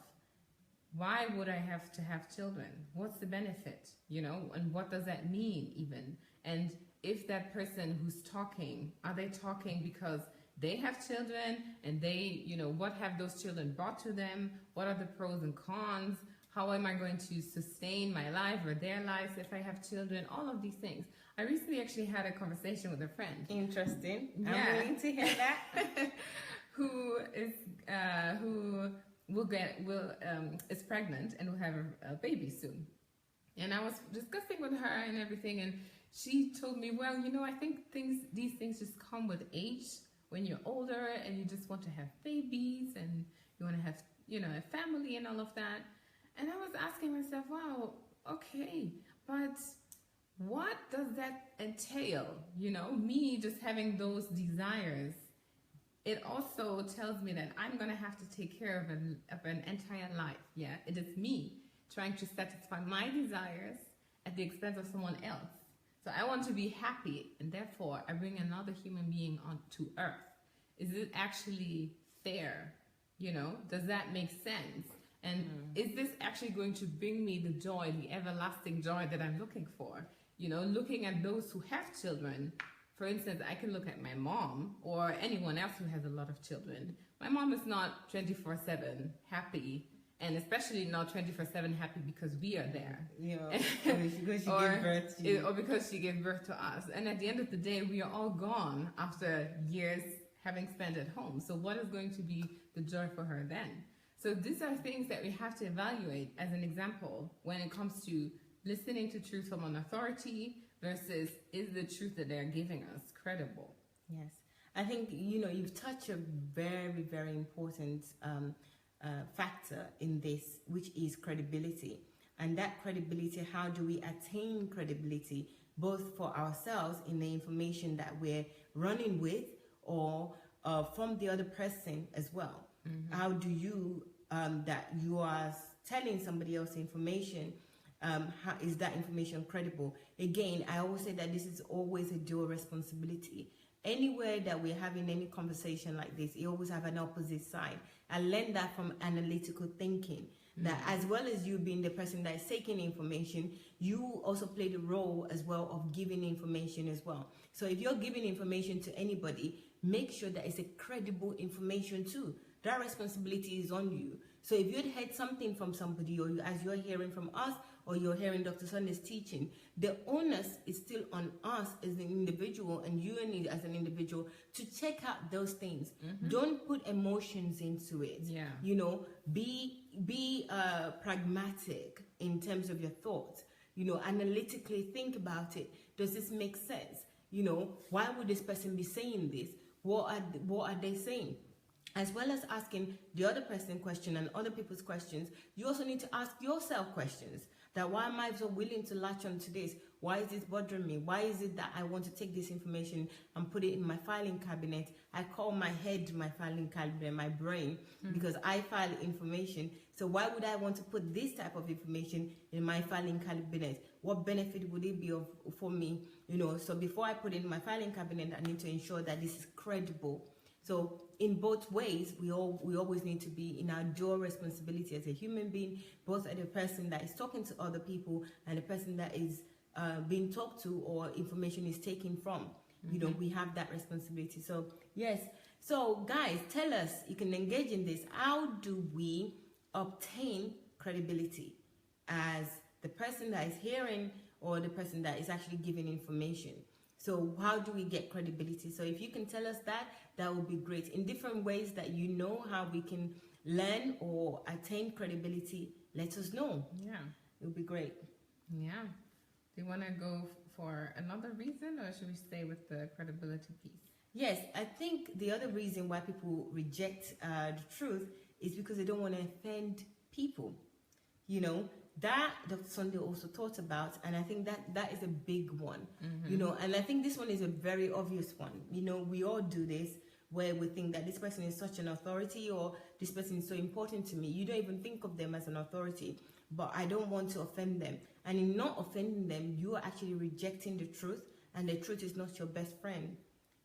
why would I have to have children? What's the benefit? You know, and what does that mean even? And if that person who's talking, are they talking because they have children and they, you know, what have those children brought to them? What are the pros and cons? How am I going to sustain my life or their lives if I have children? All of these things. I recently actually had a conversation with a friend. Interesting. Yeah. I'm willing to hear that. who is pregnant and will have a baby soon. And I was discussing with her and everything, and she told me, well, you know, I think these things just come with age. When you're older and you just want to have babies and you want to have, you know, a family and all of that. And I was asking myself, wow, okay, but what does that entail? You know, me just having those desires. It also tells me that I'm going to have to take care of an entire life. Yeah, it is me trying to satisfy my desires at the expense of someone else. So I want to be happy, and therefore I bring another human being onto earth. Is it actually fair? You know, does that make sense? And is this actually going to bring me the joy, the everlasting joy that I'm looking for? You know, looking at those who have children. For instance, I can look at my mom or anyone else who has a lot of children. My mom is not 24/7 happy, and especially not 24/7 happy because we are there. Yeah, because she gave birth to you. Or because she gave birth to us. And at the end of the day, we are all gone after years having spent at home. So what is going to be the joy for her then? So these are things that we have to evaluate as an example when it comes to listening to truth from an authority versus is the truth that they're giving us credible? Yes. I think, you know, you've touched a very, very important factor in this, which is credibility. And that credibility, how do we attain credibility, both for ourselves in the information that we're running with or from the other person as well? Mm-hmm. How do you, that you are telling somebody else information, how is that information credible? Again, I always say that this is always a dual responsibility. Anywhere that we're having any conversation like this, you always have an opposite side. I learned that from analytical thinking, that as well as you being the person that is taking information, you also play the role as well of giving information as well. So if you're giving information to anybody, make sure that it's a credible information too. That responsibility is on you. So if you'd heard something from somebody, or as you're hearing from us, or you're hearing Dr. Sunday's teaching, the onus is still on us as an individual, and you and me as an individual, to check out those things. Don't put emotions into it. Yeah. You know, be pragmatic in terms of your thoughts. You know, analytically think about it. Does this make sense? You know, why would this person be saying this? What are they saying? As well as asking the other person question and other people's questions, you also need to ask yourself questions. That why am I so willing to latch on to this? Why is this bothering me? Why is it that I want to take this information and put it in my filing cabinet? I call my head my filing cabinet, my brain, because I file information. So why would I want to put this type of information in my filing cabinet? What benefit would it be for me? You know, so before I put it in my filing cabinet, I need to ensure that this is credible. So in both ways, we always need to be in our dual responsibility as a human being, both as the person that is talking to other people and the person that is being talked to or information is taken from. You know, we have that responsibility. So yes. So guys, tell us, you can engage in this. How do we obtain credibility as the person that is hearing or the person that is actually giving information? So how do we get credibility? So if you can tell us that, that would be great. In different ways that you know how we can learn or attain credibility, let us know. Yeah. It would be great. Yeah. Do you want to go for another reason, or should we stay with the credibility piece? Yes, I think the other reason why people reject the truth is because they don't want to offend people. You know, that Dr. Sunday also taught about, and I think that is a big one. You know, and I think this one is a very obvious one. You know, we all do this, where we think that this person is such an authority, or this person is so important to me. You don't even think of them as an authority, but I don't want to offend them. And in not offending them, you are actually rejecting the truth, and the truth is not your best friend.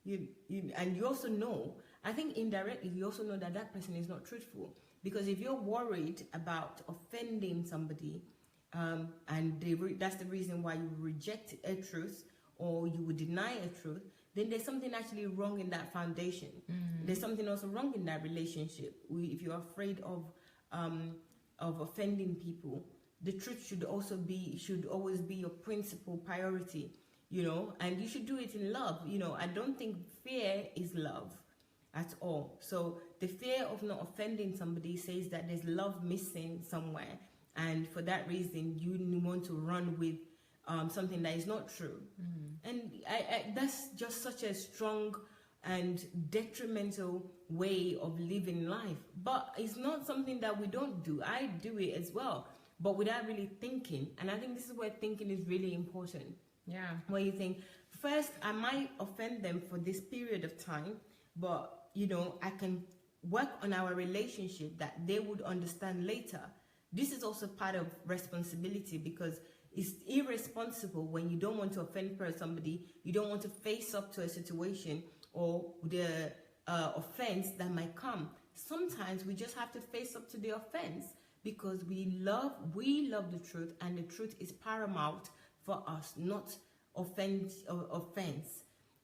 And you also know, I think indirectly, you also know that that person is not truthful. Because if you're worried about offending somebody, and that's the reason why you reject a truth or you would deny a truth, then there's something actually wrong in that foundation. There's something also wrong in that relationship. If you're afraid of offending people, the truth should always be your principal priority, you know, and you should do it in love. You know, I don't think fear is love at all. So the fear of not offending somebody says that there's love missing somewhere, and for that reason you want to run with something that is not true. And that's just such a strong and detrimental way of living life. But it's not something that we don't do. I do it as well, but without really thinking. And I think this is where thinking is really important. Yeah. Where you think, first, I might offend them for this period of time, but, you know, I can work on our relationship that they would understand later. This is also part of responsibility, because it's irresponsible when you don't want to offend somebody, you don't want to face up to a situation or the offense that might come. Sometimes we just have to face up to the offense because we love the truth, and the truth is paramount for us, not offense.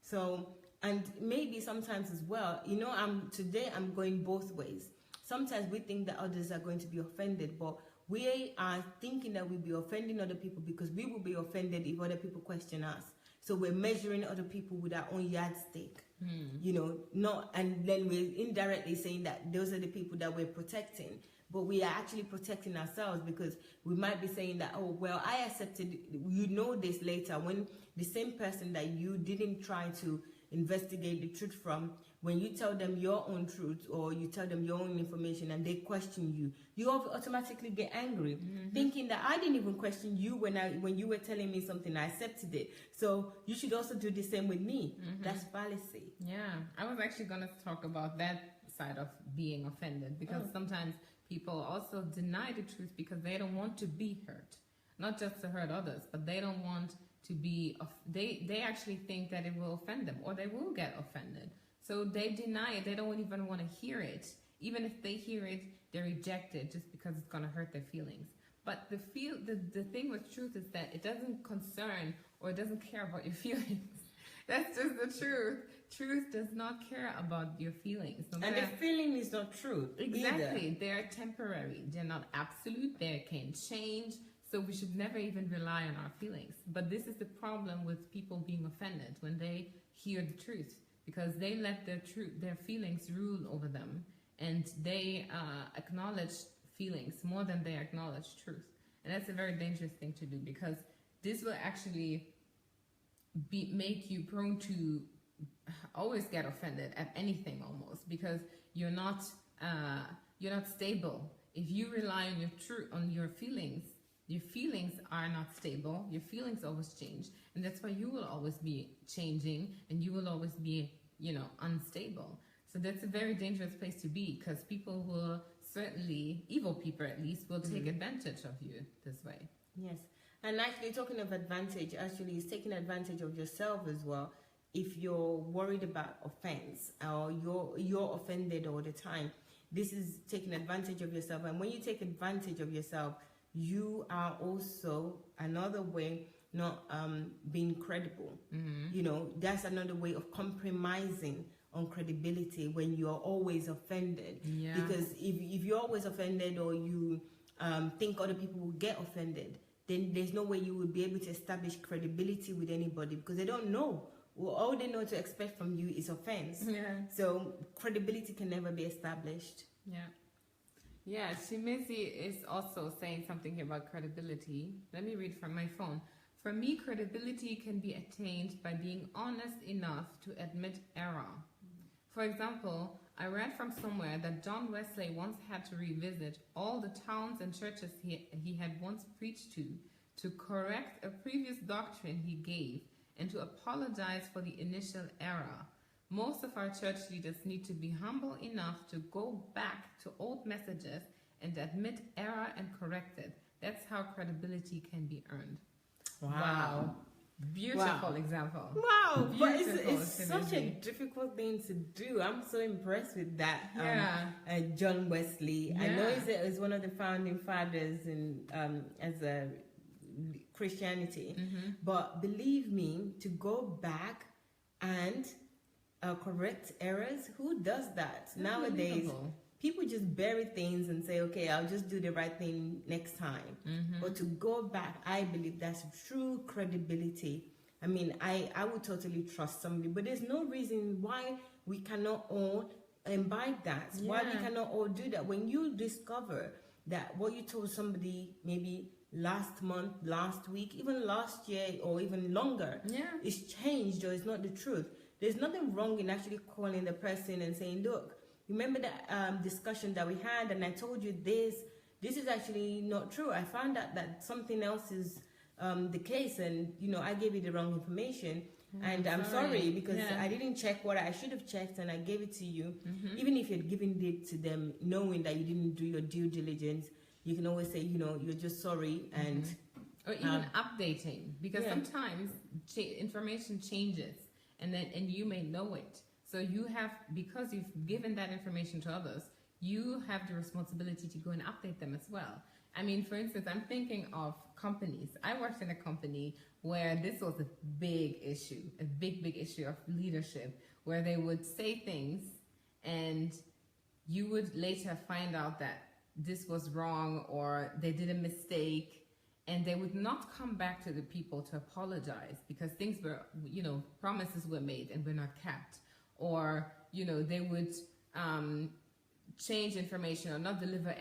So, and maybe sometimes as well, you know, today I'm going both ways. Sometimes we think that others are going to be offended, but we are thinking that we'll be offending other people because we will be offended if other people question us. So we're measuring other people with our own yardstick, you know, and then we're indirectly saying that those are the people that we're protecting. But we are actually protecting ourselves, because we might be saying that, oh, well, I accepted, you know, this later, when the same person that you didn't try to investigate the truth from, when you tell them your own truth or you tell them your own information and they question you, you automatically get angry, thinking that I didn't even question you when you were telling me something, I accepted it. So you should also do the same with me. That's fallacy. Yeah, I was actually going to talk about that side of being offended, because sometimes people also deny the truth because they don't want to be hurt, not just to hurt others, but they don't want to be, they actually think that it will offend them, or they will get offended. So they deny it. They don't even want to hear it. Even if they hear it, they reject it just because it's going to hurt their feelings. But the thing with truth is that it doesn't concern, or it doesn't care about your feelings. That's just the truth. Truth does not care about your feelings. No matter, and the feeling is not true. Exactly. Either. They're temporary. They're not absolute. They can change. So So we should never even rely on our feelings. But this is the problem with people being offended when they hear the truth, because they let their feelings rule over them, and they acknowledge feelings more than they acknowledge truth. And that's a very dangerous thing to do, because this will actually make you prone to always get offended at anything almost, because you're not stable. If you rely on your feelings are not stable. Your feelings always change, and that's why you will always be changing, and you will always be, unstable. So that's a very dangerous place to be, because people will certainly, evil people at least, will take advantage of you this way. Yes, and actually talking of advantage, actually is taking advantage of yourself as well. If you're worried about offense, or you're offended all the time, this is taking advantage of yourself. And when you take advantage of yourself, you are also another way not being credible. That's another way of compromising on credibility when you're always offended. Yeah. Because if you're always offended, or you think other people will get offended, then there's no way you will be able to establish credibility with anybody, because they don't know. Well, all they know to expect from you is offense. Yeah. So credibility can never be established. Yeah. Yeah, Shimizi is also saying something here about credibility. Let me read from my phone. For me, credibility can be attained by being honest enough to admit error. For example, I read from somewhere that John Wesley once had to revisit all the towns and churches he had once preached to correct a previous doctrine he gave and to apologize for the initial error. Most of our church leaders need to be humble enough to go back to old messages and admit error and correct it. That's how credibility can be earned. Wow. Beautiful example. Wow, but Beautiful, it's such a difficult thing to do. I'm so impressed with that. John Wesley. Yeah. I know he's one of the founding fathers in as a Christianity, but believe me, to go back and correct errors, who does that nowadays? People just bury things and say, okay, I'll just do the right thing next time. But to go back, I believe that's true credibility. I mean, I would totally trust somebody, but there's no reason why we cannot all imbibe that. Yeah. Why we cannot all do that. When you discover that what you told somebody maybe last month, last week, even last year, or even longer, it's changed, or it's not the truth. There's nothing wrong in actually calling the person and saying, look, remember that discussion that we had, and I told you this is actually not true. I found out that something else is the case, and I gave you the wrong information, and I'm sorry because I didn't check what I should have checked, and I gave it to you. Even if you'd given it to them knowing that you didn't do your due diligence, you can always say, you're just sorry, and or even updating, because sometimes information changes, and you may know it. So you have, because you've given that information to others, you have the responsibility to go and update them as well. I mean, for instance, I'm thinking of companies. I worked in a company where this was a big issue, a big issue of leadership, where they would say things and you would later find out that this was wrong or they did a mistake, and they would not come back to the people to apologize because things were, promises were made and were not kept. Or, they would change information or not deliver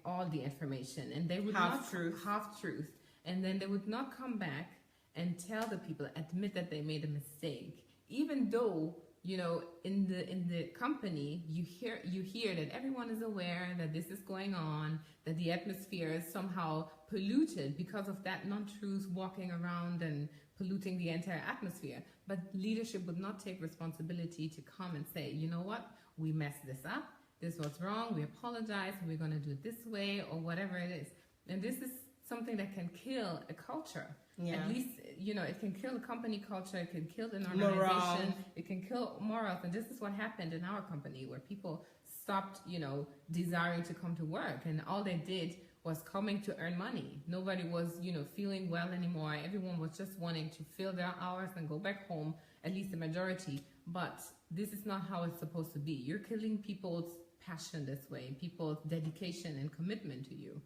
all the information, and they would half truth, and then they would not come back and tell the people, admit that they made a mistake, even though in the company you hear that everyone is aware that this is going on, that the atmosphere is somehow polluted because of that non-truth walking around and polluting the entire atmosphere. But leadership would not take responsibility to come and say, you know what, we messed this up, this was wrong, we apologize, we're going to do it this way, or whatever it is. And this is something that can kill a culture. At least, it can kill a company culture, it can kill an organization, it can kill morals. And this is what happened in our company, where people stopped, desiring to come to work, and all they did was coming to earn money. Nobody was, feeling well anymore. Everyone was just wanting to fill their hours and go back home, at least the majority. But this is not how it's supposed to be. You're killing people's passion this way, people's dedication and commitment to you.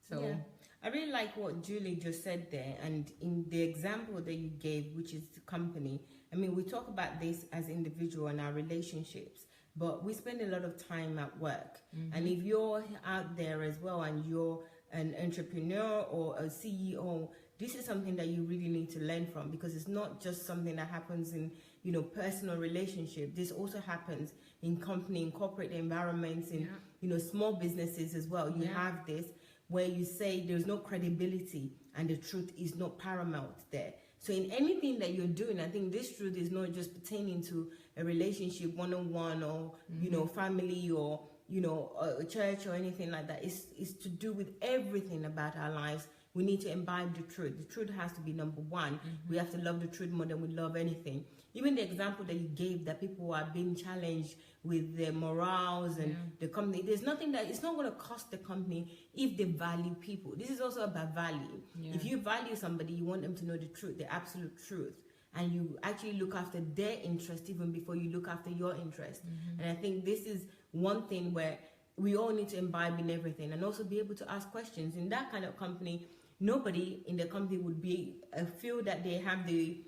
So yeah. I really like what Julie just said there, and in the example that you gave, which is the company. I mean, we talk about this as individual and our relationships, but we spend a lot of time at work. And if you're out there as well and you're an entrepreneur or a CEO, this is something that you really need to learn from, because it's not just something that happens in, you know, personal relationship. This also happens in company, in corporate environments, in, you know, small businesses as well. You have this where you say there's no credibility and the truth is not paramount there. So in anything that you're doing, I think this truth is not just pertaining to a relationship one-on-one or, you know, family or, you know, a church or anything like that. It's to do with everything about our lives. We need to imbibe the truth. The truth has to be number one. We have to love the truth more than we love anything. Even the example that you gave, that people are being challenged with their morals and the company, there's nothing that, it's not going to cost the company if they value people. This is also about value. If you value somebody, you want them to know the truth, the absolute truth. And you actually look after their interest even before you look after your interest. And I think this is one thing where we all need to imbibe in everything, and also be able to ask questions. In that kind of company, nobody in the company would be feel that they have the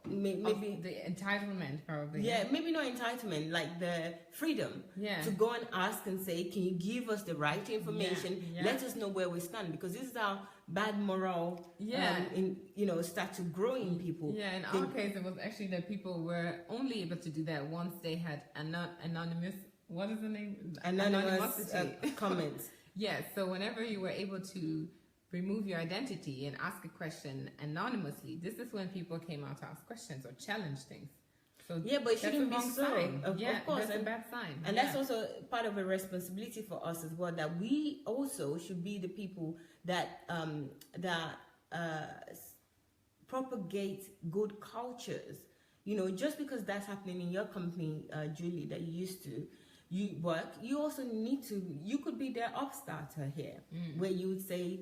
maybe the entitlement, probably. maybe not entitlement, like the freedom to go and ask and say, can you give us the right information? Let us know where we stand, because this is how bad moral start to grow in people. In our case, it was actually that people were only able to do that once they had anonymous, what is the name? Anonymous comments. Yes, so whenever you were able to remove your identity and ask a question anonymously, this is when people came out to ask questions or challenge things. So but it shouldn't be so. Of course, that's a bad sign. And that's also part of a responsibility for us as well, that we also should be the people that propagate good cultures. You know, just because that's happening in your company, Julie, that you used to work, you also need to, you could be their upstarter here, where you would say,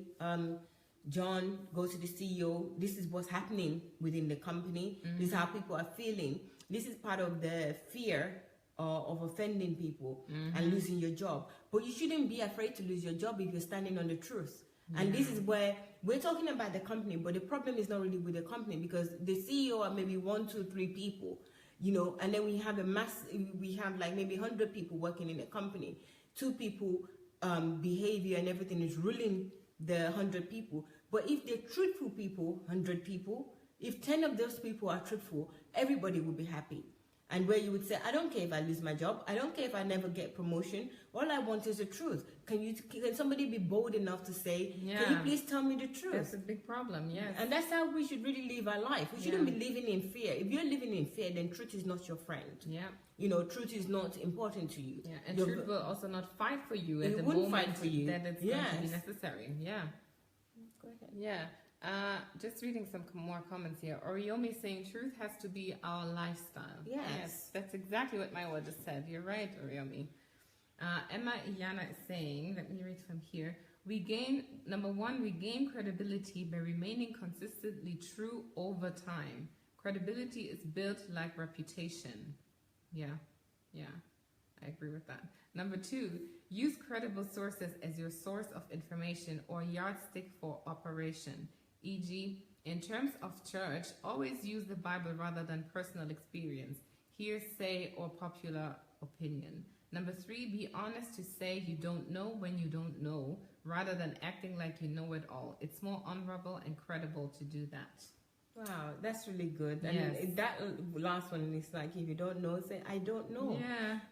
John, go to the CEO, this is what's happening within the company, this is how people are feeling, this is part of the fear of offending people and losing your job. But you shouldn't be afraid to lose your job if you're standing on the truth. And this is where we're talking about the company, but the problem is not really with the company, because the CEO are maybe 1, 2, 3 people, you know, and then we have we have like maybe 100 people working in a company. 2 people behavior and everything is ruling the 100 people. But if they're truthful people, 100 people, if 10 of those people are truthful, everybody will be happy. And where you would say, I don't care if I lose my job, I don't care if I never get promotion, all I want is the truth. Can somebody be bold enough to say, can you please tell me the truth? That's a big problem, yes. And that's how we should really live our life. We shouldn't be living in fear. If you're living in fear, then truth is not your friend. You know, truth is not important to you. And truth will also not fight for you at the moment fight for you. That it's going to be necessary. Go ahead. Just reading some more comments here. Oriomi saying truth has to be our lifestyle. Yes, that's exactly what Mayowa just said. You're right, Oriomi. Emma Iyana is saying, let me read from here. Number 1, we gain credibility by remaining consistently true over time. Credibility is built like reputation. I agree with that. Number 2, use credible sources as your source of information or yardstick for operation. E.g., in terms of church, always use the Bible rather than personal experience, hearsay, or popular opinion. Number 3, be honest to say you don't know when you don't know, rather than acting like you know it all. It's more honorable and credible to do that. Wow, that's really good. And that last one is like, if you don't know, say, I don't know.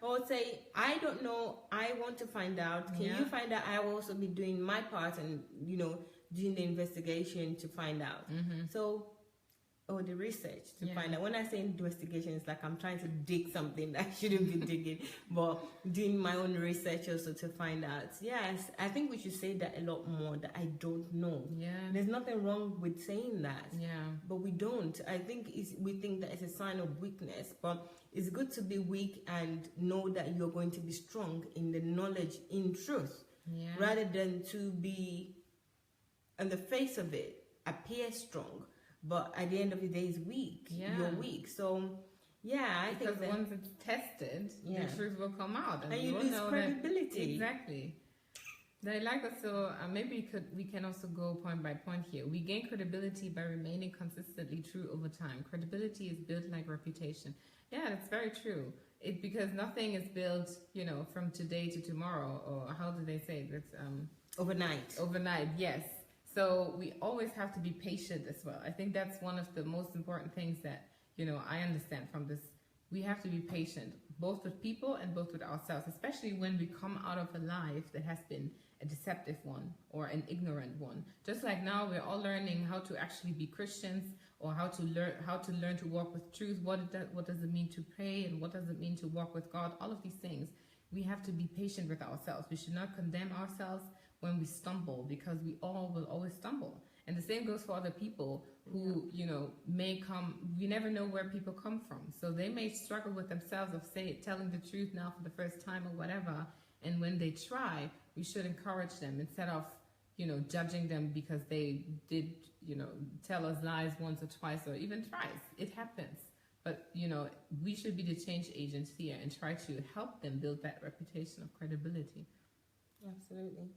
Or say, I don't know, I want to find out. Can you find out? I will also be doing my part and, you know, doing the investigation to find out. So, or the research to find out. When I say investigation, it's like I'm trying to dig something that I shouldn't be digging, but doing my own research also to find out. Yes, I think we should say that a lot more, that I don't know. There's nothing wrong with saying that. But we don't. I think we think that it's a sign of weakness, but it's good to be weak and know that you're going to be strong in the knowledge, in truth, rather than to be on the face of it, appear strong, but at the end of the day is weak. You're weak. So I because think that once it's tested, the truth will come out, and you lose credibility. Exactly. I like that. So maybe we can also go point by point here. We gain credibility by remaining consistently true over time. Credibility is built like reputation. Yeah, that's very true. Because nothing is built, from today to tomorrow, or how do they say it? It's overnight. Overnight, yes. So we always have to be patient as well. I think that's one of the most important things that I understand from this. We have to be patient, both with people and both with ourselves, especially when we come out of a life that has been a deceptive one or an ignorant one. Just like now, we're all learning how to actually be Christians, or how to learn to walk with truth. What does it mean to pray, and what does it mean to walk with God? All of these things, we have to be patient with ourselves. We should not condemn ourselves when we stumble, because we all will always stumble. And the same goes for other people who, may come. We never know where people come from. So they may struggle with themselves of telling the truth now for the first time or whatever. And when they try, we should encourage them instead of, judging them because they did, tell us lies once or twice or even thrice. It happens. But, we should be the change agents here and try to help them build that reputation of credibility. Absolutely.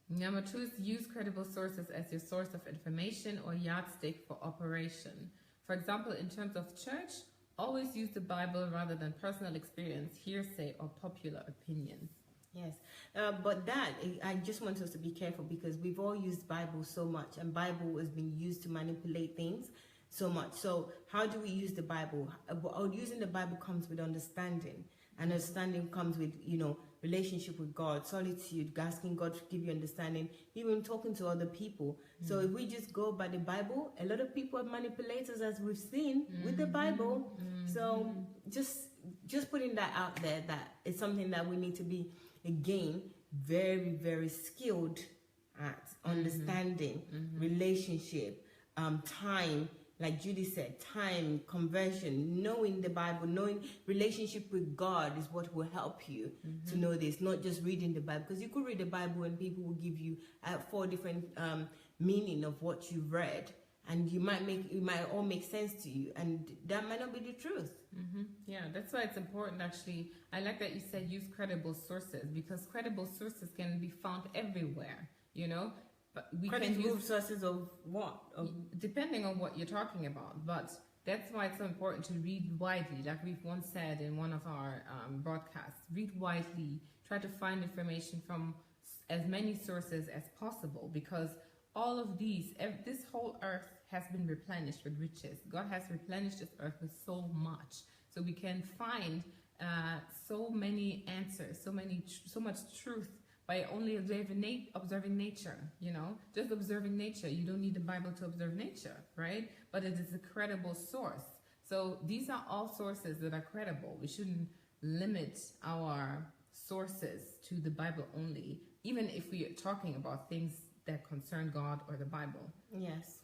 Number 2 is use credible sources as your source of information or yardstick for operation. For example, in terms of church, always use the Bible rather than personal experience, hearsay, or popular opinions. Yes, but that, I just want us to be careful, because we've all used Bible so much, and Bible has been used to manipulate things so much. So how do we use the Bible? Using the Bible comes with understanding. And understanding comes with, relationship with God, solitude, asking God to give you understanding, even talking to other people. So if we just go by the Bible, a lot of people are manipulators, as we've seen with the Bible. So just putting that out there, that it's something that we need to be, again, very, very skilled at understanding relationship, time. Like Judy said, time, conversion, knowing the Bible, knowing relationship with God is what will help you to know this, not just reading the Bible. Because you could read the Bible and people will give you 4 different meaning of what you read, and it might all make sense to you, and that might not be the truth. Yeah, that's why it's important, actually. I like that you said use credible sources, because credible sources can be found everywhere, But we credible can use sources of what? Depending on what you're talking about. But that's why it's so important to read widely. Like we've once said in one of our broadcasts, read widely. Try to find information from as many sources as possible, because all of this whole earth has been replenished with riches. God has replenished this earth with so much. So we can find so many answers, so much truth by only observing nature, just observing nature. You don't need the Bible to observe nature, right? But it is a credible source. So these are all sources that are credible. We shouldn't limit our sources to the Bible only, even if we are talking about things that concern God or the Bible. Yes.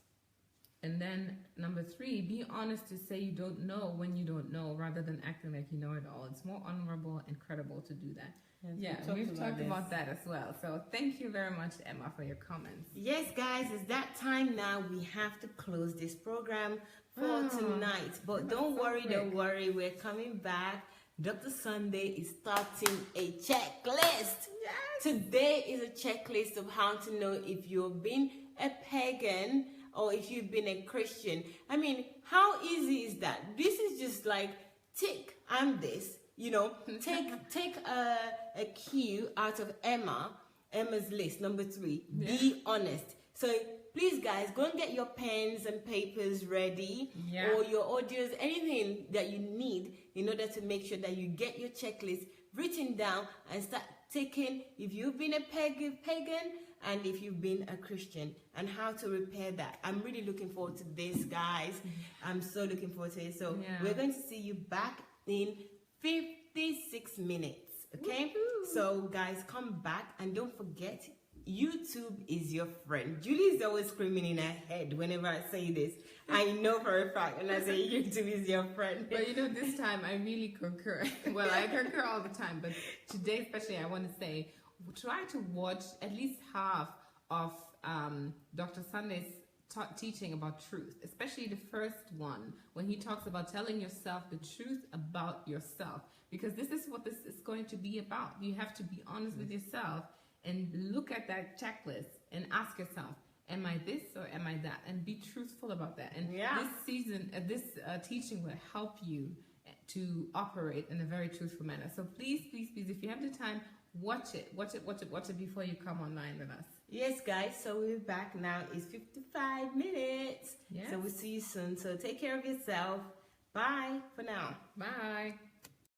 And then number 3, be honest to say you don't know when you don't know, rather than acting like you know it all. It's more honorable and credible to do that. Yes, we've talked about that as well. So thank you very much, Emma, for your comments. Yes, guys, it's that time now. We have to close this program for tonight. But don't worry, we're coming back. Dr. Sunday is starting a checklist. Yes. Today is a checklist of how to know if you've been a pagan or if you've been a Christian. I mean, how easy is that? This is just like, tick, I'm this. Take a cue out of Emma's list, number 3. Yeah. Be honest. So please, guys, go and get your pens and papers ready, or your audios, anything that you need in order to make sure that you get your checklist written down and start taking if you've been a pagan and if you've been a Christian, and how to repair that. I'm really looking forward to this, guys. I'm so looking forward to it. So we're going to see you back in 56 minutes, okay? Woo-hoo. So guys, come back, and don't forget, YouTube is your friend. Julie's always screaming in her head whenever I say this. I know for a fact when I say YouTube is your friend. But this time I really concur. Well, I concur all the time, but today especially I want to say, try to watch at least half of Dr. Sunday's teaching about truth, especially the first one, when he talks about telling yourself the truth about yourself, because this is what this is going to be about. You have to be honest with yourself and look at that checklist and ask yourself, am I this or am I that? And be truthful about that. And this season, this teaching will help you to operate in a very truthful manner. So please, please, please, if you have the time, watch it before you come online with us. Yes, guys. So we're back now. It's 55 minutes. Yes. So we'll see you soon. So take care of yourself. Bye for now. Bye.